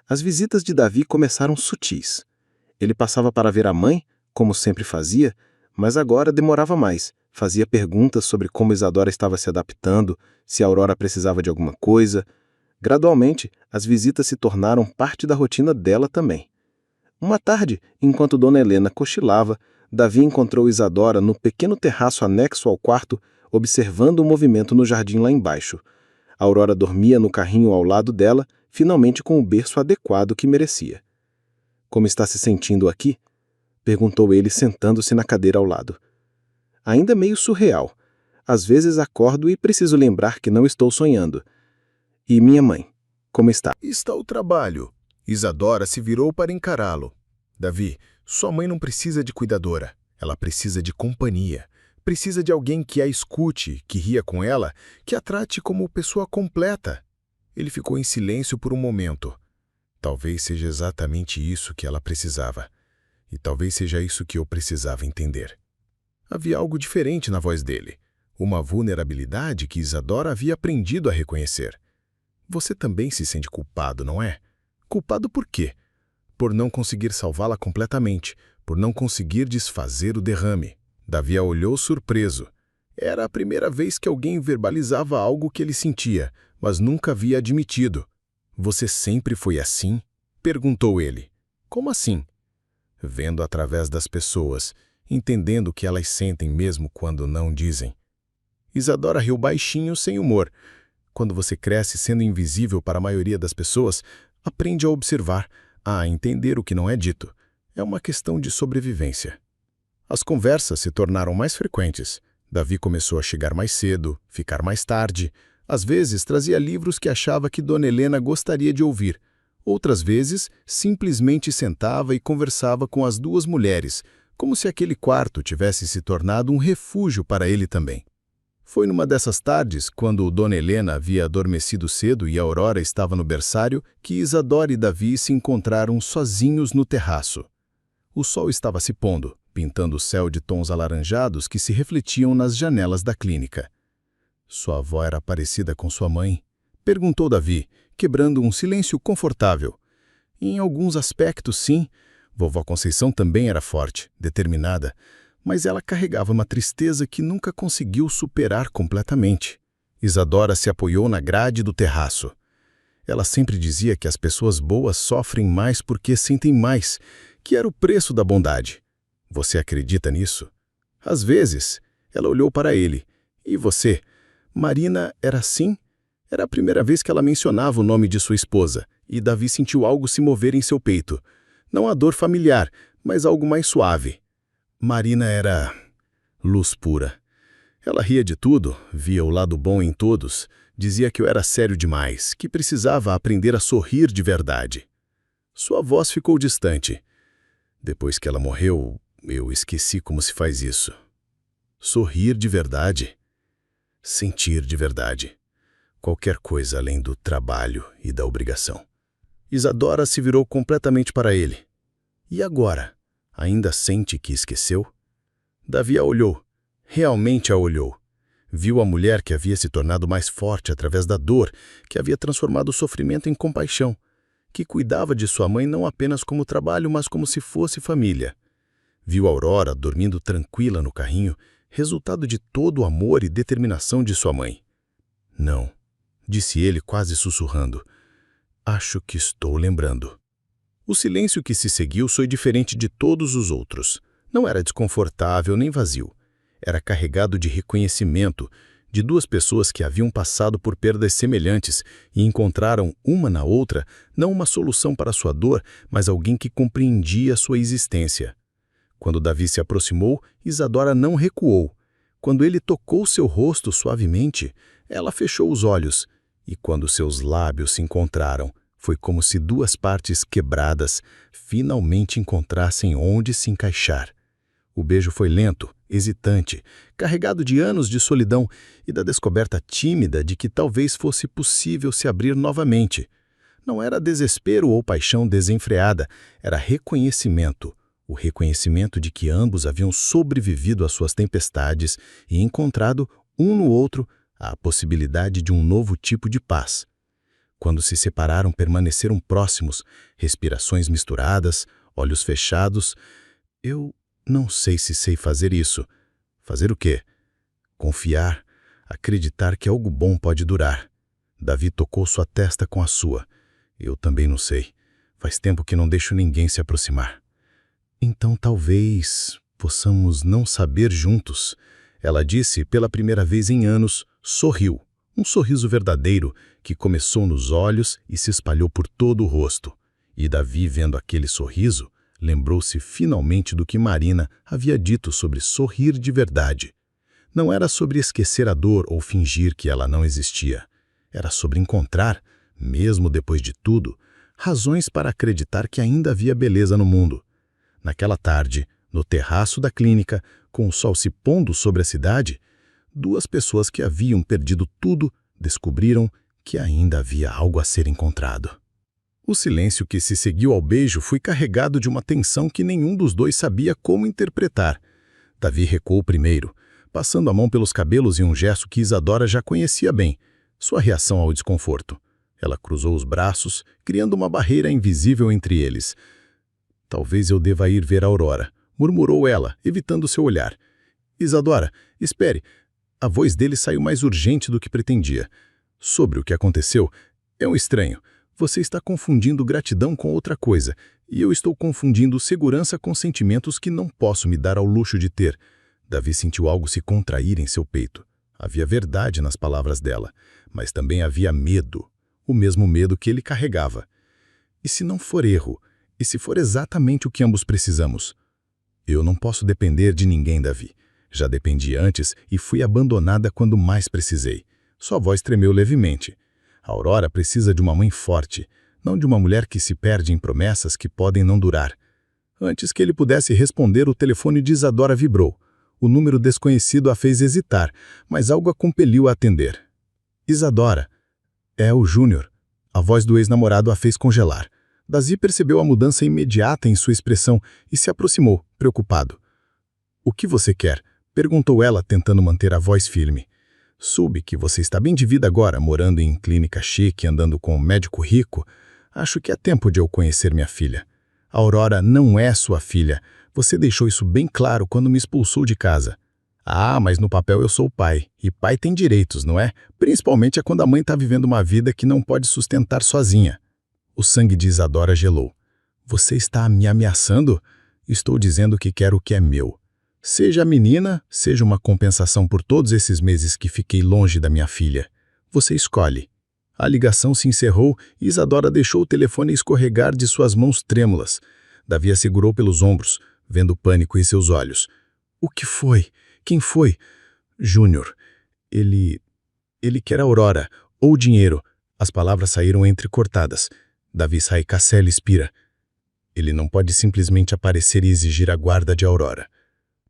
As visitas de Davi começaram sutis. Ele passava para ver a mãe, como sempre fazia, mas agora demorava mais. Fazia perguntas sobre como Isadora estava se adaptando, se a Aurora precisava de alguma coisa. Gradualmente, as visitas se tornaram parte da rotina dela também. Uma tarde, enquanto Dona Helena cochilava, Davi encontrou Isadora no pequeno terraço anexo ao quarto, observando o movimento no jardim lá embaixo. A Aurora dormia no carrinho ao lado dela, finalmente com o berço adequado que merecia. "Como está se sentindo aqui?" perguntou ele, sentando-se na cadeira ao lado. "Ainda meio surreal. Às vezes acordo e preciso lembrar que não estou sonhando. E minha mãe, como está?" Está o trabalho. Isadora se virou para encará-lo. Davi, sua mãe não precisa de cuidadora. Ela precisa de companhia. Precisa de alguém que a escute, que ria com ela, que a trate como pessoa completa. Ele ficou em silêncio por um momento. Talvez seja exatamente isso que ela precisava. E talvez seja isso que eu precisava entender. Havia algo diferente na voz dele. Uma vulnerabilidade que Isadora havia aprendido a reconhecer. Você também se sente culpado, não é? Culpado por quê? Por não conseguir salvá-la completamente, por não conseguir desfazer o derrame. Davi a olhou surpreso. Era a primeira vez que alguém verbalizava algo que ele sentia, mas nunca havia admitido. "Você sempre foi assim?" perguntou ele. "Como assim?" "Vendo através das pessoas, entendendo o que elas sentem mesmo quando não dizem." Isadora riu baixinho, sem humor. "Quando você cresce sendo invisível para a maioria das pessoas, aprende a observar, a entender o que não é dito. É uma questão de sobrevivência." As conversas se tornaram mais frequentes. Davi começou a chegar mais cedo, ficar mais tarde. Às vezes trazia livros que achava que Dona Helena gostaria de ouvir. Outras vezes, simplesmente sentava e conversava com as duas mulheres, como se aquele quarto tivesse se tornado um refúgio para ele também. Foi numa dessas tardes, quando Dona Helena havia adormecido cedo e a Aurora estava no berçário, que Isadora e Davi se encontraram sozinhos no terraço. O sol estava se pondo, pintando o céu de tons alaranjados que se refletiam nas janelas da clínica. "Sua avó era parecida com sua mãe?" perguntou Davi, quebrando um silêncio confortável. "Em alguns aspectos, sim. Vovó Conceição também era forte, determinada, mas ela carregava uma tristeza que nunca conseguiu superar completamente." Isadora se apoiou na grade do terraço. Ela sempre dizia que as pessoas boas sofrem mais porque sentem mais, que era o preço da bondade. "Você acredita nisso?" "Às vezes." Ela olhou para ele. "E você? Marina era assim?" Era a primeira vez que ela mencionava o nome de sua esposa, e Davi sentiu algo se mover em seu peito. Não a dor familiar, mas algo mais suave. "Marina era luz pura. Ela ria de tudo, via o lado bom em todos, dizia que eu era sério demais, que precisava aprender a sorrir de verdade." Sua voz ficou distante. "Depois que ela morreu, eu esqueci como se faz isso. Sorrir de verdade. Sentir de verdade. Qualquer coisa além do trabalho e da obrigação." Isadora se virou completamente para ele. "E agora? Ainda sente que esqueceu?" Davi a olhou. Realmente a olhou. Viu a mulher que havia se tornado mais forte através da dor, que havia transformado o sofrimento em compaixão, que cuidava de sua mãe não apenas como trabalho, mas como se fosse família. Viu Aurora dormindo tranquila no carrinho, resultado de todo o amor e determinação de sua mãe. Não, disse ele quase sussurrando. Acho que estou lembrando. O silêncio que se seguiu foi diferente de todos os outros. Não era desconfortável nem vazio. Era carregado de reconhecimento, de duas pessoas que haviam passado por perdas semelhantes e encontraram uma na outra não uma solução para sua dor, mas alguém que compreendia sua existência. Quando Davi se aproximou, Isadora não recuou. Quando ele tocou seu rosto suavemente, ela fechou os olhos, e quando seus lábios se encontraram, foi como se duas partes quebradas finalmente encontrassem onde se encaixar. O beijo foi lento, hesitante, carregado de anos de solidão e da descoberta tímida de que talvez fosse possível se abrir novamente. Não era desespero ou paixão desenfreada, era reconhecimento. O reconhecimento de que ambos haviam sobrevivido às suas tempestades e encontrado, um no outro, a possibilidade de um novo tipo de paz. Quando se separaram, permaneceram próximos, respirações misturadas, olhos fechados. Eu não sei se sei fazer isso. Fazer o quê? Confiar, acreditar que algo bom pode durar. Davi tocou sua testa com a sua. Eu também não sei. Faz tempo que não deixo ninguém se aproximar. Então talvez possamos não saber juntos. Ela disse pela primeira vez em anos, sorriu. Um sorriso verdadeiro que começou nos olhos e se espalhou por todo o rosto. E Davi, vendo aquele sorriso, lembrou-se finalmente do que Marina havia dito sobre sorrir de verdade. Não era sobre esquecer a dor ou fingir que ela não existia. Era sobre encontrar, mesmo depois de tudo, razões para acreditar que ainda havia beleza no mundo. Naquela tarde, no terraço da clínica, com o sol se pondo sobre a cidade, duas pessoas que haviam perdido tudo descobriram que ainda havia algo a ser encontrado. O silêncio que se seguiu ao beijo foi carregado de uma tensão que nenhum dos dois sabia como interpretar. Davi recuou primeiro, passando a mão pelos cabelos em um gesto que Isadora já conhecia bem, sua reação ao desconforto. Ela cruzou os braços, criando uma barreira invisível entre eles. Talvez eu deva ir ver a Aurora, murmurou ela, evitando seu olhar. Isadora, espere. A voz dele saiu mais urgente do que pretendia. Sobre o que aconteceu, é um estranho. Você está confundindo gratidão com outra coisa, e eu estou confundindo segurança com sentimentos que não posso me dar ao luxo de ter. Davi sentiu algo se contrair em seu peito. Havia verdade nas palavras dela, mas também havia medo, o mesmo medo que ele carregava. E se não for erro? E se for exatamente o que ambos precisamos? Eu não posso depender de ninguém, Davi. Já dependi antes e fui abandonada quando mais precisei. Sua voz tremeu levemente. A Aurora precisa de uma mãe forte, não de uma mulher que se perde em promessas que podem não durar. Antes que ele pudesse responder, o telefone de Isadora vibrou. O número desconhecido a fez hesitar, mas algo a compeliu a atender. Isadora. É o Júnior. A voz do ex-namorado a fez congelar. Davi percebeu a mudança imediata em sua expressão e se aproximou, preocupado. O que você quer? Perguntou ela, tentando manter a voz firme. Soube que você está bem de vida agora, morando em clínica chique, andando com um médico rico. Acho que é tempo de eu conhecer minha filha. A Aurora não é sua filha. Você deixou isso bem claro quando me expulsou de casa. Ah, mas no papel eu sou o pai. E pai tem direitos, não é? Principalmente é quando a mãe está vivendo uma vida que não pode sustentar sozinha. O sangue de Isadora gelou. Você está me ameaçando? Estou dizendo que quero o que é meu. Seja a menina, seja uma compensação por todos esses meses que fiquei longe da minha filha. Você escolhe. A ligação se encerrou e Isadora deixou o telefone escorregar de suas mãos trêmulas. Davi a segurou pelos ombros, vendo o pânico em seus olhos. O que foi? Quem foi? Júnior. Ele quer a Aurora, ou dinheiro. As palavras saíram entrecortadas. Davi sai Cassel expira. Ele não pode simplesmente aparecer e exigir a guarda de Aurora.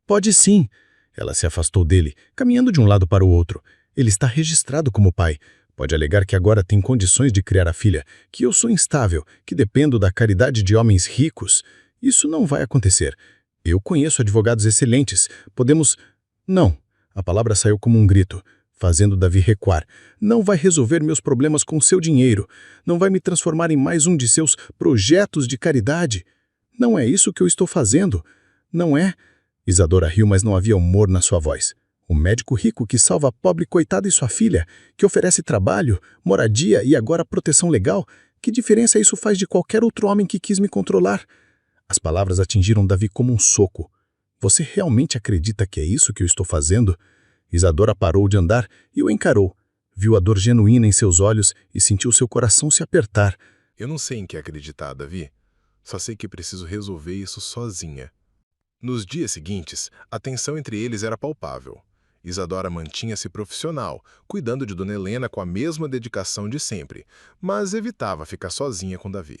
Pode sim. Ela se afastou dele, caminhando de um lado para o outro. Ele está registrado como pai. Pode alegar que agora tem condições de criar a filha, que eu sou instável, que dependo da caridade de homens ricos. Isso não vai acontecer. Eu conheço advogados excelentes. Podemos... Não. A palavra saiu como um grito. fazendo Davi recuar. Não vai resolver meus problemas com seu dinheiro. Não vai me transformar em mais um de seus projetos de caridade. Não é isso que eu estou fazendo. Não é? Isadora riu, mas não havia humor na sua voz. O médico rico que salva a pobre coitada e sua filha, que oferece trabalho, moradia e agora proteção legal, que diferença isso faz de qualquer outro homem que quis me controlar? As palavras atingiram Davi como um soco. Você realmente acredita que é isso que eu estou fazendo? Isadora parou de andar e o encarou. Viu a dor genuína em seus olhos e sentiu seu coração se apertar. Eu não sei em que acreditar, Davi. Só sei que preciso resolver isso sozinha. Nos dias seguintes, a tensão entre eles era palpável. Isadora mantinha-se profissional, cuidando de Dona Helena com a mesma dedicação de sempre, mas evitava ficar sozinha com Davi.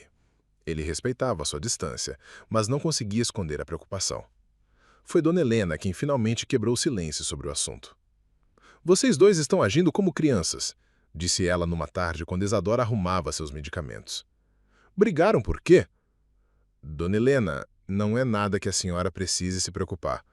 Ele respeitava a sua distância, mas não conseguia esconder a preocupação. Foi Dona Helena quem finalmente quebrou o silêncio sobre o assunto. "Vocês dois estão agindo como crianças", disse ela numa tarde quando Isadora arrumava seus medicamentos. "Brigaram por quê?" "Dona Helena, não é nada que a senhora precise se preocupar.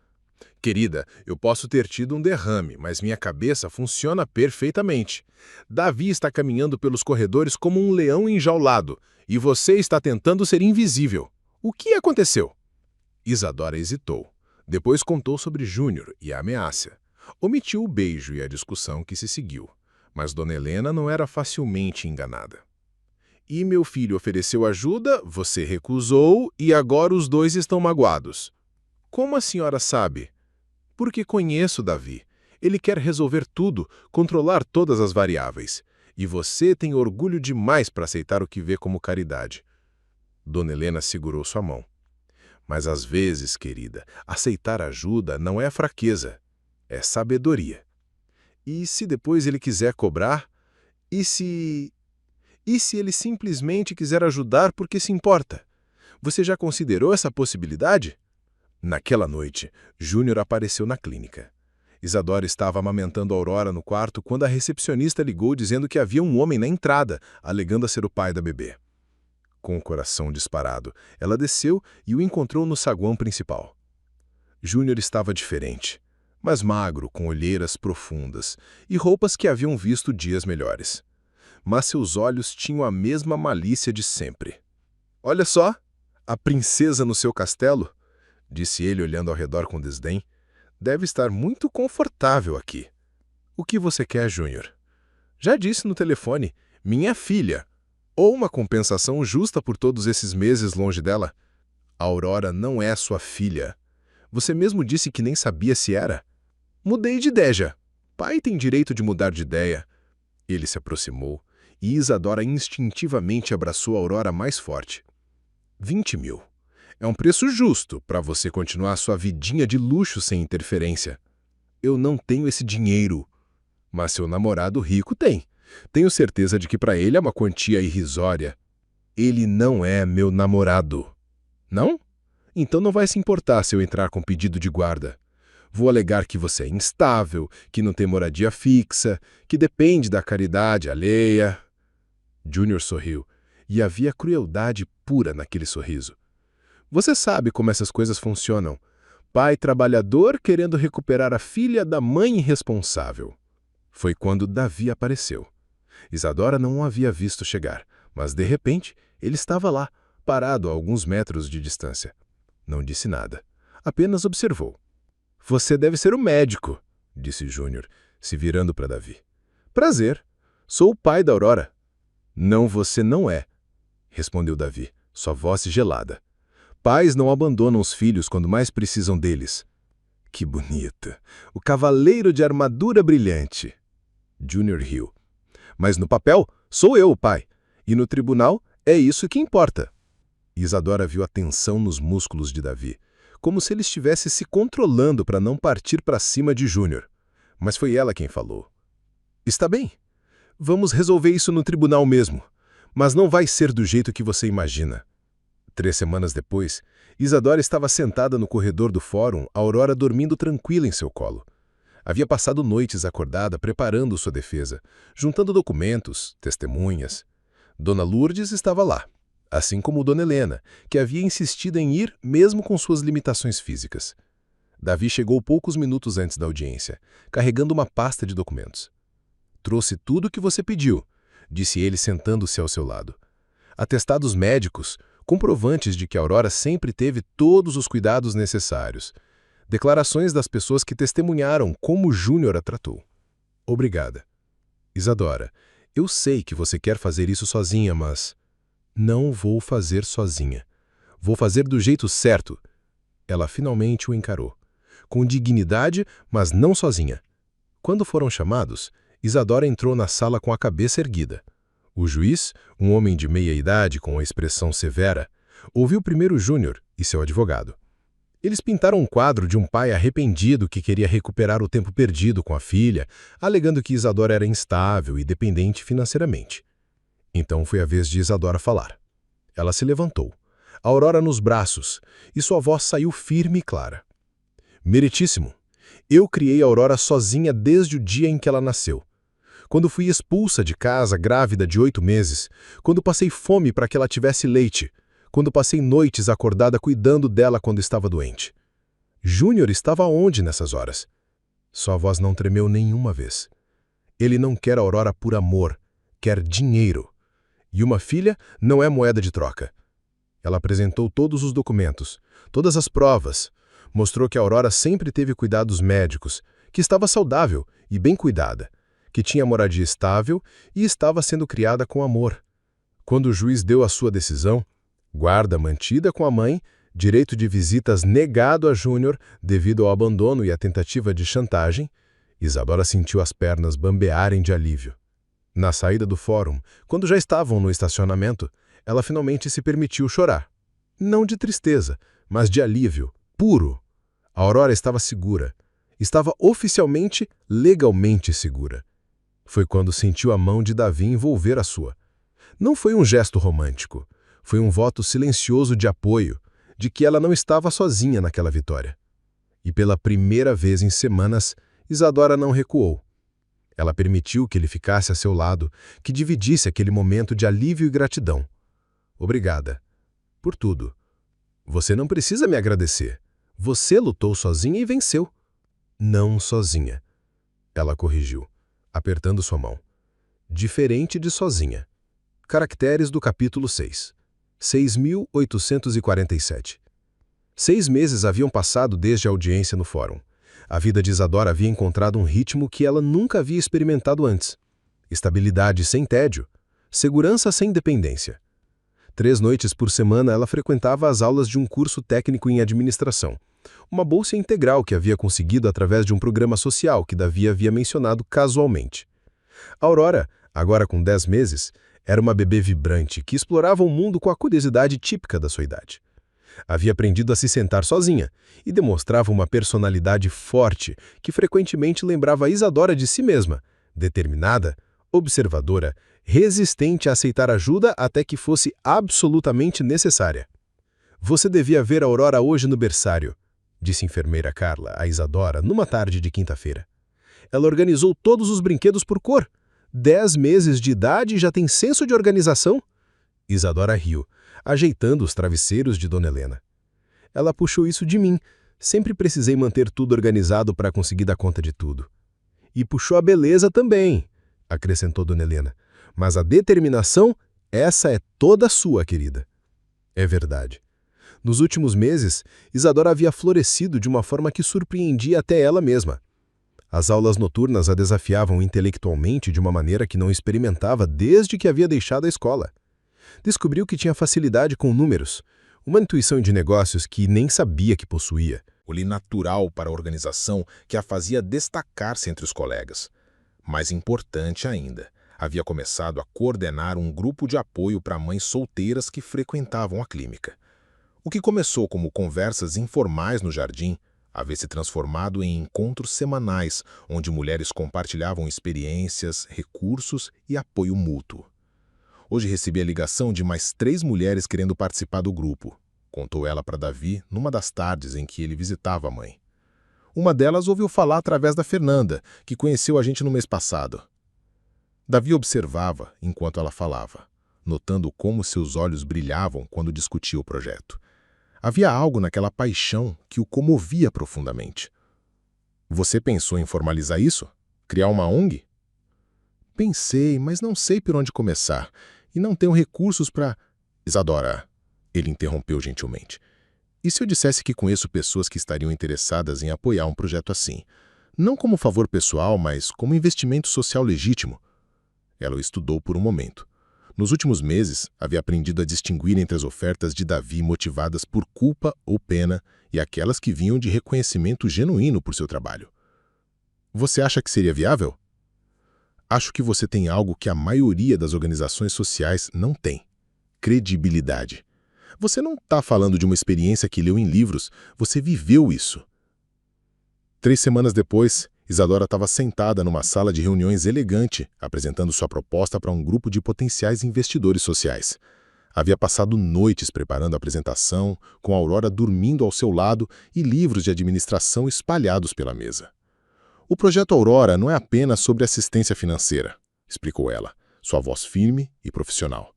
Querida, eu posso ter tido um derrame, mas minha cabeça funciona perfeitamente. Davi está caminhando pelos corredores como um leão enjaulado, e você está tentando ser invisível. O que aconteceu?" Isadora hesitou. Depois contou sobre Júnior e a ameaça. Omitiu o beijo e a discussão que se seguiu. Mas Dona Helena não era facilmente enganada. "E meu filho ofereceu ajuda, você recusou, e agora os dois estão magoados." "Como a senhora sabe?" "Porque conheço Davi. Ele quer resolver tudo, controlar todas as variáveis. E você tem orgulho demais para aceitar o que vê como caridade." Dona Helena segurou sua mão. "Mas às vezes, querida, aceitar ajuda não é fraqueza, é sabedoria. E se depois ele quiser cobrar? E se ele simplesmente quiser ajudar porque se importa? Você já considerou essa possibilidade?" Naquela noite, Júnior apareceu na clínica. Isadora estava amamentando Aurora no quarto quando a recepcionista ligou dizendo que havia um homem na entrada, alegando ser o pai da bebê. Com o coração disparado, ela desceu e o encontrou no saguão principal. Júnior estava diferente, mas magro, com olheiras profundas e roupas que haviam visto dias melhores. Mas seus olhos tinham a mesma malícia de sempre. "Olha só, a princesa no seu castelo", disse ele olhando ao redor com desdém. "Deve estar muito confortável aqui." "O que você quer, Júnior?" "Já disse no telefone, minha filha. Ou uma compensação justa por todos esses meses longe dela." "A Aurora não é sua filha. Você mesmo disse que nem sabia se era." "Mudei de ideia. Pai tem direito de mudar de ideia." Ele se aproximou e Isadora instintivamente abraçou a Aurora mais forte. 20 mil. É um preço justo para você continuar sua vidinha de luxo sem interferência." "Eu não tenho esse dinheiro." "Mas seu namorado rico tem. Tenho certeza de que para ele é uma quantia irrisória." "Ele não é meu namorado." "Não? Então não vai se importar se eu entrar com pedido de guarda. Vou alegar que você é instável, que não tem moradia fixa, que depende da caridade alheia." Júnior sorriu, e havia crueldade pura naquele sorriso. "Você sabe como essas coisas funcionam. Pai trabalhador querendo recuperar a filha da mãe irresponsável." Foi quando Davi apareceu. Isadora não o havia visto chegar, mas de repente ele estava lá, parado a alguns metros de distância. Não disse nada, apenas observou. "Você deve ser o médico", disse Júnior, se virando para Davi. "Prazer, sou o pai da Aurora." "Não, você não é", respondeu Davi, sua voz gelada. "Pais não abandonam os filhos quando mais precisam deles." "Que bonita! O cavaleiro de armadura brilhante." Júnior riu. "Mas no papel, sou eu o pai. E no tribunal, é isso que importa." Isadora viu a tensão nos músculos de Davi, como se ele estivesse se controlando para não partir para cima de Júnior. Mas foi ela quem falou. "Está bem. Vamos resolver isso no tribunal mesmo. Mas não vai ser do jeito que você imagina." 3 semanas depois, Isadora estava sentada no corredor do fórum, Aurora dormindo tranquila em seu colo. Havia passado noites acordada preparando sua defesa, juntando documentos, testemunhas. Dona Lourdes estava lá, assim como Dona Helena, que havia insistido em ir mesmo com suas limitações físicas. Davi chegou poucos minutos antes da audiência, carregando uma pasta de documentos. Trouxe tudo o que você pediu, disse ele sentando-se ao seu lado. Atestados médicos, comprovantes de que Aurora sempre teve todos os cuidados necessários. Declarações das pessoas que testemunharam como Júnior a tratou. Obrigada. Isadora, eu sei que você quer fazer isso sozinha, mas... Não vou fazer sozinha. Vou fazer do jeito certo. Ela finalmente o encarou. Com dignidade, mas não sozinha. Quando foram chamados, Isadora entrou na sala com a cabeça erguida. O juiz, um homem de meia idade com a expressão severa, ouviu primeiro Júnior e seu advogado. Eles pintaram um quadro de um pai arrependido que queria recuperar o tempo perdido com a filha, alegando que Isadora era instável e dependente financeiramente. Então foi a vez de Isadora falar. Ela se levantou, a Aurora nos braços, e sua voz saiu firme e clara. Meritíssimo, eu criei a Aurora sozinha desde o dia em que ela nasceu. Quando fui expulsa de casa grávida de 8 meses, quando passei fome para que ela tivesse leite, quando passei noites acordada cuidando dela quando estava doente. Júnior estava onde nessas horas? Sua voz não tremeu nenhuma vez. Ele não quer a Aurora por amor, quer dinheiro. E uma filha não é moeda de troca. Ela apresentou todos os documentos, todas as provas, mostrou que a Aurora sempre teve cuidados médicos, que estava saudável e bem cuidada, que tinha moradia estável e estava sendo criada com amor. Quando o juiz deu a sua decisão, guarda mantida com a mãe, direito de visitas negado a Júnior devido ao abandono e à tentativa de chantagem, Isadora sentiu as pernas bambearem de alívio. Na saída do fórum, quando já estavam no estacionamento, ela finalmente se permitiu chorar. Não de tristeza, mas de alívio, puro. A Aurora estava segura. Estava oficialmente, legalmente segura. Foi quando sentiu a mão de Davi envolver a sua. Não foi um gesto romântico. Foi um voto silencioso de apoio, de que ela não estava sozinha naquela vitória. E pela primeira vez em semanas, Isadora não recuou. Ela permitiu que ele ficasse a seu lado, que dividisse aquele momento de alívio e gratidão. Obrigada. Por tudo. Você não precisa me agradecer. Você lutou sozinha e venceu. Não sozinha. Ela corrigiu, apertando sua mão. Diferente de sozinha. Caracteres do capítulo 6. 6.847. 6 meses haviam passado desde a audiência no fórum. A vida de Isadora havia encontrado um ritmo que ela nunca havia experimentado antes. Estabilidade sem tédio. Segurança sem dependência. 3 noites por semana ela frequentava as aulas de um curso técnico em administração. Uma bolsa integral que havia conseguido através de um programa social que Davi havia mencionado casualmente. Aurora, agora com 10 meses, era uma bebê vibrante que explorava o mundo com a curiosidade típica da sua idade. Havia aprendido a se sentar sozinha e demonstrava uma personalidade forte que frequentemente lembrava a Isadora de si mesma, determinada, observadora, resistente a aceitar ajuda até que fosse absolutamente necessária. Você devia ver a Aurora hoje no berçário, disse a enfermeira Carla a Isadora numa tarde de quinta-feira. Ela organizou todos os brinquedos por cor. 10 meses de idade e já tem senso de organização? Isadora riu, ajeitando os travesseiros de Dona Helena. Ela puxou isso de mim. Sempre precisei manter tudo organizado para conseguir dar conta de tudo. E puxou a beleza também, acrescentou Dona Helena. Mas a determinação, essa é toda sua, querida. É verdade. Nos últimos meses, Isadora havia florescido de uma forma que surpreendia até ela mesma. As aulas noturnas a desafiavam intelectualmente de uma maneira que não experimentava desde que havia deixado a escola. Descobriu que tinha facilidade com números, uma intuição de negócios que nem sabia que possuía. Olhe natural para a organização que a fazia destacar-se entre os colegas. Mais importante ainda, havia começado a coordenar um grupo de apoio para mães solteiras que frequentavam a clínica. O que começou como conversas informais no jardim, havia se transformado em encontros semanais, onde mulheres compartilhavam experiências, recursos e apoio mútuo. Hoje recebi a ligação de mais 3 mulheres querendo participar do grupo, contou ela para Davi numa das tardes em que ele visitava a mãe. Uma delas ouviu falar através da Fernanda, que conheceu a gente no mês passado. Davi observava enquanto ela falava, notando como seus olhos brilhavam quando discutia o projeto. Havia algo naquela paixão que o comovia profundamente. Você pensou em formalizar isso? Criar uma ONG? Pensei, mas não sei por onde começar. E não tenho recursos para... Isadora, ele interrompeu gentilmente. E se eu dissesse que conheço pessoas que estariam interessadas em apoiar um projeto assim? Não como favor pessoal, mas como investimento social legítimo. Ela o estudou por um momento. Nos últimos meses, havia aprendido a distinguir entre as ofertas de Davi motivadas por culpa ou pena e aquelas que vinham de reconhecimento genuíno por seu trabalho. Você acha que seria viável? Acho que você tem algo que a maioria das organizações sociais não tem: credibilidade. Você não está falando de uma experiência que leu em livros, você viveu isso. 3 semanas depois, Isadora estava sentada numa sala de reuniões elegante, apresentando sua proposta para um grupo de potenciais investidores sociais. Havia passado noites preparando a apresentação, com a Aurora dormindo ao seu lado e livros de administração espalhados pela mesa. O projeto Aurora não é apenas sobre assistência financeira, explicou ela, sua voz firme e profissional.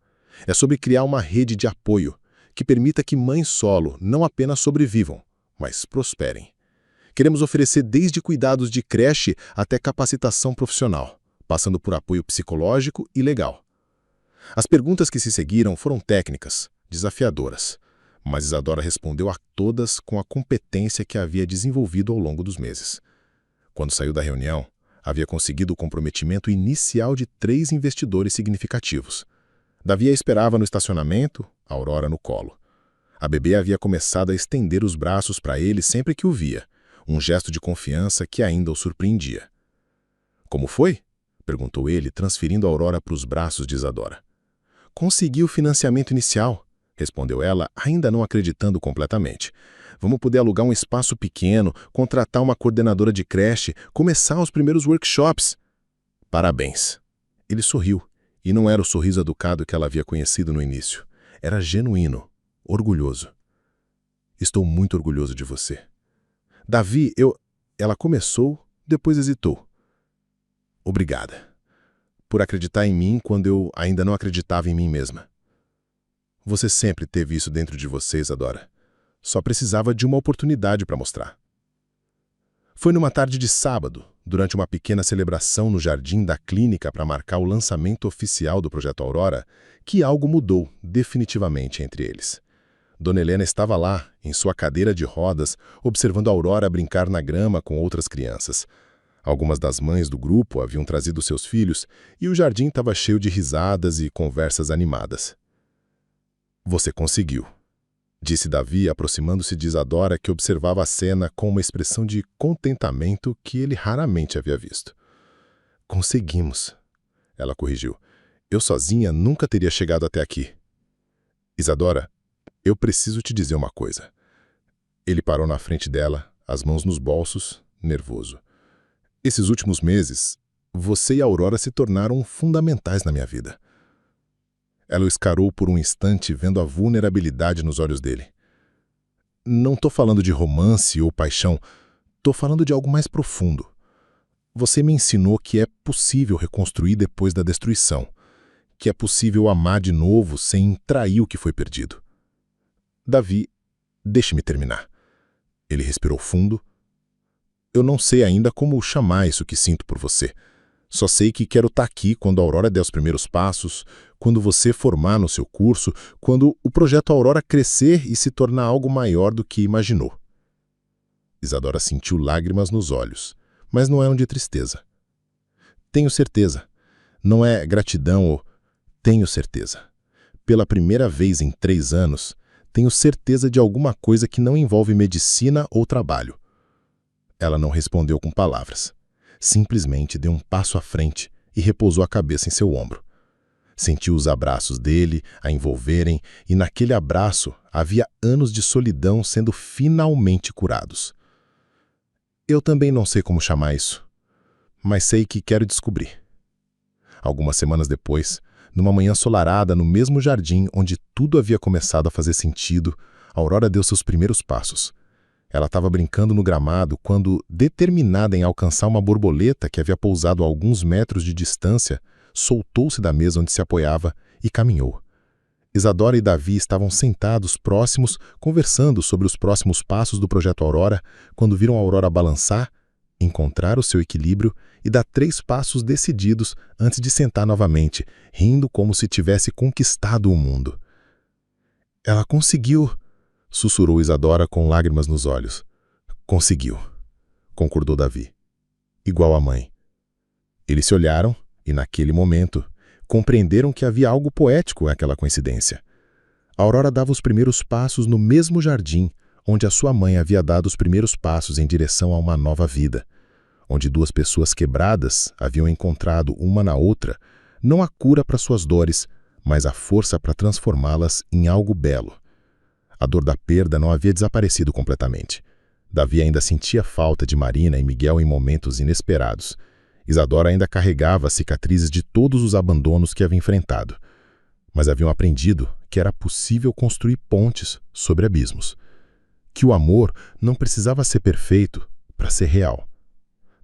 É sobre criar uma rede de apoio que permita que mães solo não apenas sobrevivam, mas prosperem. Queremos oferecer desde cuidados de creche até capacitação profissional, passando por apoio psicológico e legal. As perguntas que se seguiram foram técnicas, desafiadoras, mas Isadora respondeu a todas com a competência que havia desenvolvido ao longo dos meses. Quando saiu da reunião, havia conseguido o comprometimento inicial de 3 investidores significativos. Davi a esperava no estacionamento, a Aurora no colo. A bebê havia começado a estender os braços para ele sempre que o via, um gesto de confiança que ainda o surpreendia. Como foi? Perguntou ele, transferindo a Aurora para os braços de Isadora. Consegui o financiamento inicial, respondeu ela, ainda não acreditando completamente. Vamos poder alugar um espaço pequeno, contratar uma coordenadora de creche, começar os primeiros workshops. Parabéns. Ele sorriu, e não era o sorriso educado que ela havia conhecido no início. Era genuíno, orgulhoso. Estou muito orgulhoso de você. Davi, Ela começou, depois hesitou. Obrigada. Por acreditar em mim quando eu ainda não acreditava em mim mesma. Você sempre teve isso dentro de você, Isadora. Só precisava de uma oportunidade para mostrar. Foi numa tarde de sábado, durante uma pequena celebração no jardim da clínica para marcar o lançamento oficial do Projeto Aurora, que algo mudou definitivamente entre eles. Dona Helena estava lá, em sua cadeira de rodas, observando a Aurora brincar na grama com outras crianças. Algumas das mães do grupo haviam trazido seus filhos e o jardim estava cheio de risadas e conversas animadas. Você conseguiu, disse Davi, aproximando-se de Isadora, que observava a cena com uma expressão de contentamento que ele raramente havia visto. Conseguimos, ela corrigiu. Eu sozinha nunca teria chegado até aqui. Isadora, eu preciso te dizer uma coisa. Ele parou na frente dela, as mãos nos bolsos, nervoso. Esses últimos meses, você e a Aurora se tornaram fundamentais na minha vida. Ela o escarou por um instante, vendo a vulnerabilidade nos olhos dele. Não estou falando de romance ou paixão, estou falando de algo mais profundo. Você me ensinou que é possível reconstruir depois da destruição, que é possível amar de novo sem trair o que foi perdido. Davi, deixe-me terminar. Ele respirou fundo. Eu não sei ainda como chamar isso que sinto por você. Só sei que quero estar aqui quando a Aurora der os primeiros passos, quando você formar no seu curso, quando o projeto Aurora crescer e se tornar algo maior do que imaginou. Isadora sentiu lágrimas nos olhos, mas não eram de tristeza. Tenho certeza. Não é gratidão ou... Tenho certeza. Pela primeira vez em 3 anos, tenho certeza de alguma coisa que não envolve medicina ou trabalho. Ela não respondeu com palavras. Simplesmente deu um passo à frente e repousou a cabeça em seu ombro. Sentiu os abraços dele a envolverem e naquele abraço havia anos de solidão sendo finalmente curados. Eu também não sei como chamar isso, mas sei que quero descobrir. Algumas semanas depois, numa manhã ensolarada no mesmo jardim onde tudo havia começado a fazer sentido, a Aurora deu seus primeiros passos. Ela estava brincando no gramado quando, determinada em alcançar uma borboleta que havia pousado a alguns metros de distância, soltou-se da mesa onde se apoiava e caminhou. Isadora e Davi estavam sentados próximos, conversando sobre os próximos passos do Projeto Aurora, quando viram a Aurora balançar encontrar o seu equilíbrio e dar 3 passos decididos antes de sentar novamente, rindo como se tivesse conquistado o mundo. Ela conseguiu, sussurrou Isadora com lágrimas nos olhos. Conseguiu, concordou Davi. Igual a mãe. Eles se olharam e, naquele momento, compreenderam que havia algo poético naquela coincidência. A Aurora dava os primeiros passos no mesmo jardim onde a sua mãe havia dado os primeiros passos em direção a uma nova vida, onde 2 pessoas quebradas haviam encontrado uma na outra não a cura para suas dores, mas a força para transformá-las em algo belo. A dor da perda não havia desaparecido completamente. Davi ainda sentia falta de Marina e Miguel em momentos inesperados. Isadora ainda carregava as cicatrizes de todos os abandonos que havia enfrentado. Mas haviam aprendido que era possível construir pontes sobre abismos. Que o amor não precisava ser perfeito para ser real.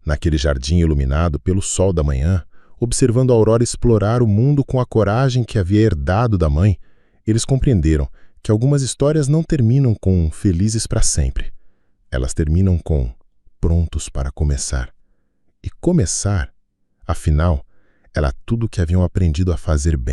Naquele jardim iluminado pelo sol da manhã, observando a Aurora explorar o mundo com a coragem que havia herdado da mãe, eles compreenderam que algumas histórias não terminam com felizes para sempre. Elas terminam com prontos para começar. E começar, afinal, era tudo o que haviam aprendido a fazer bem.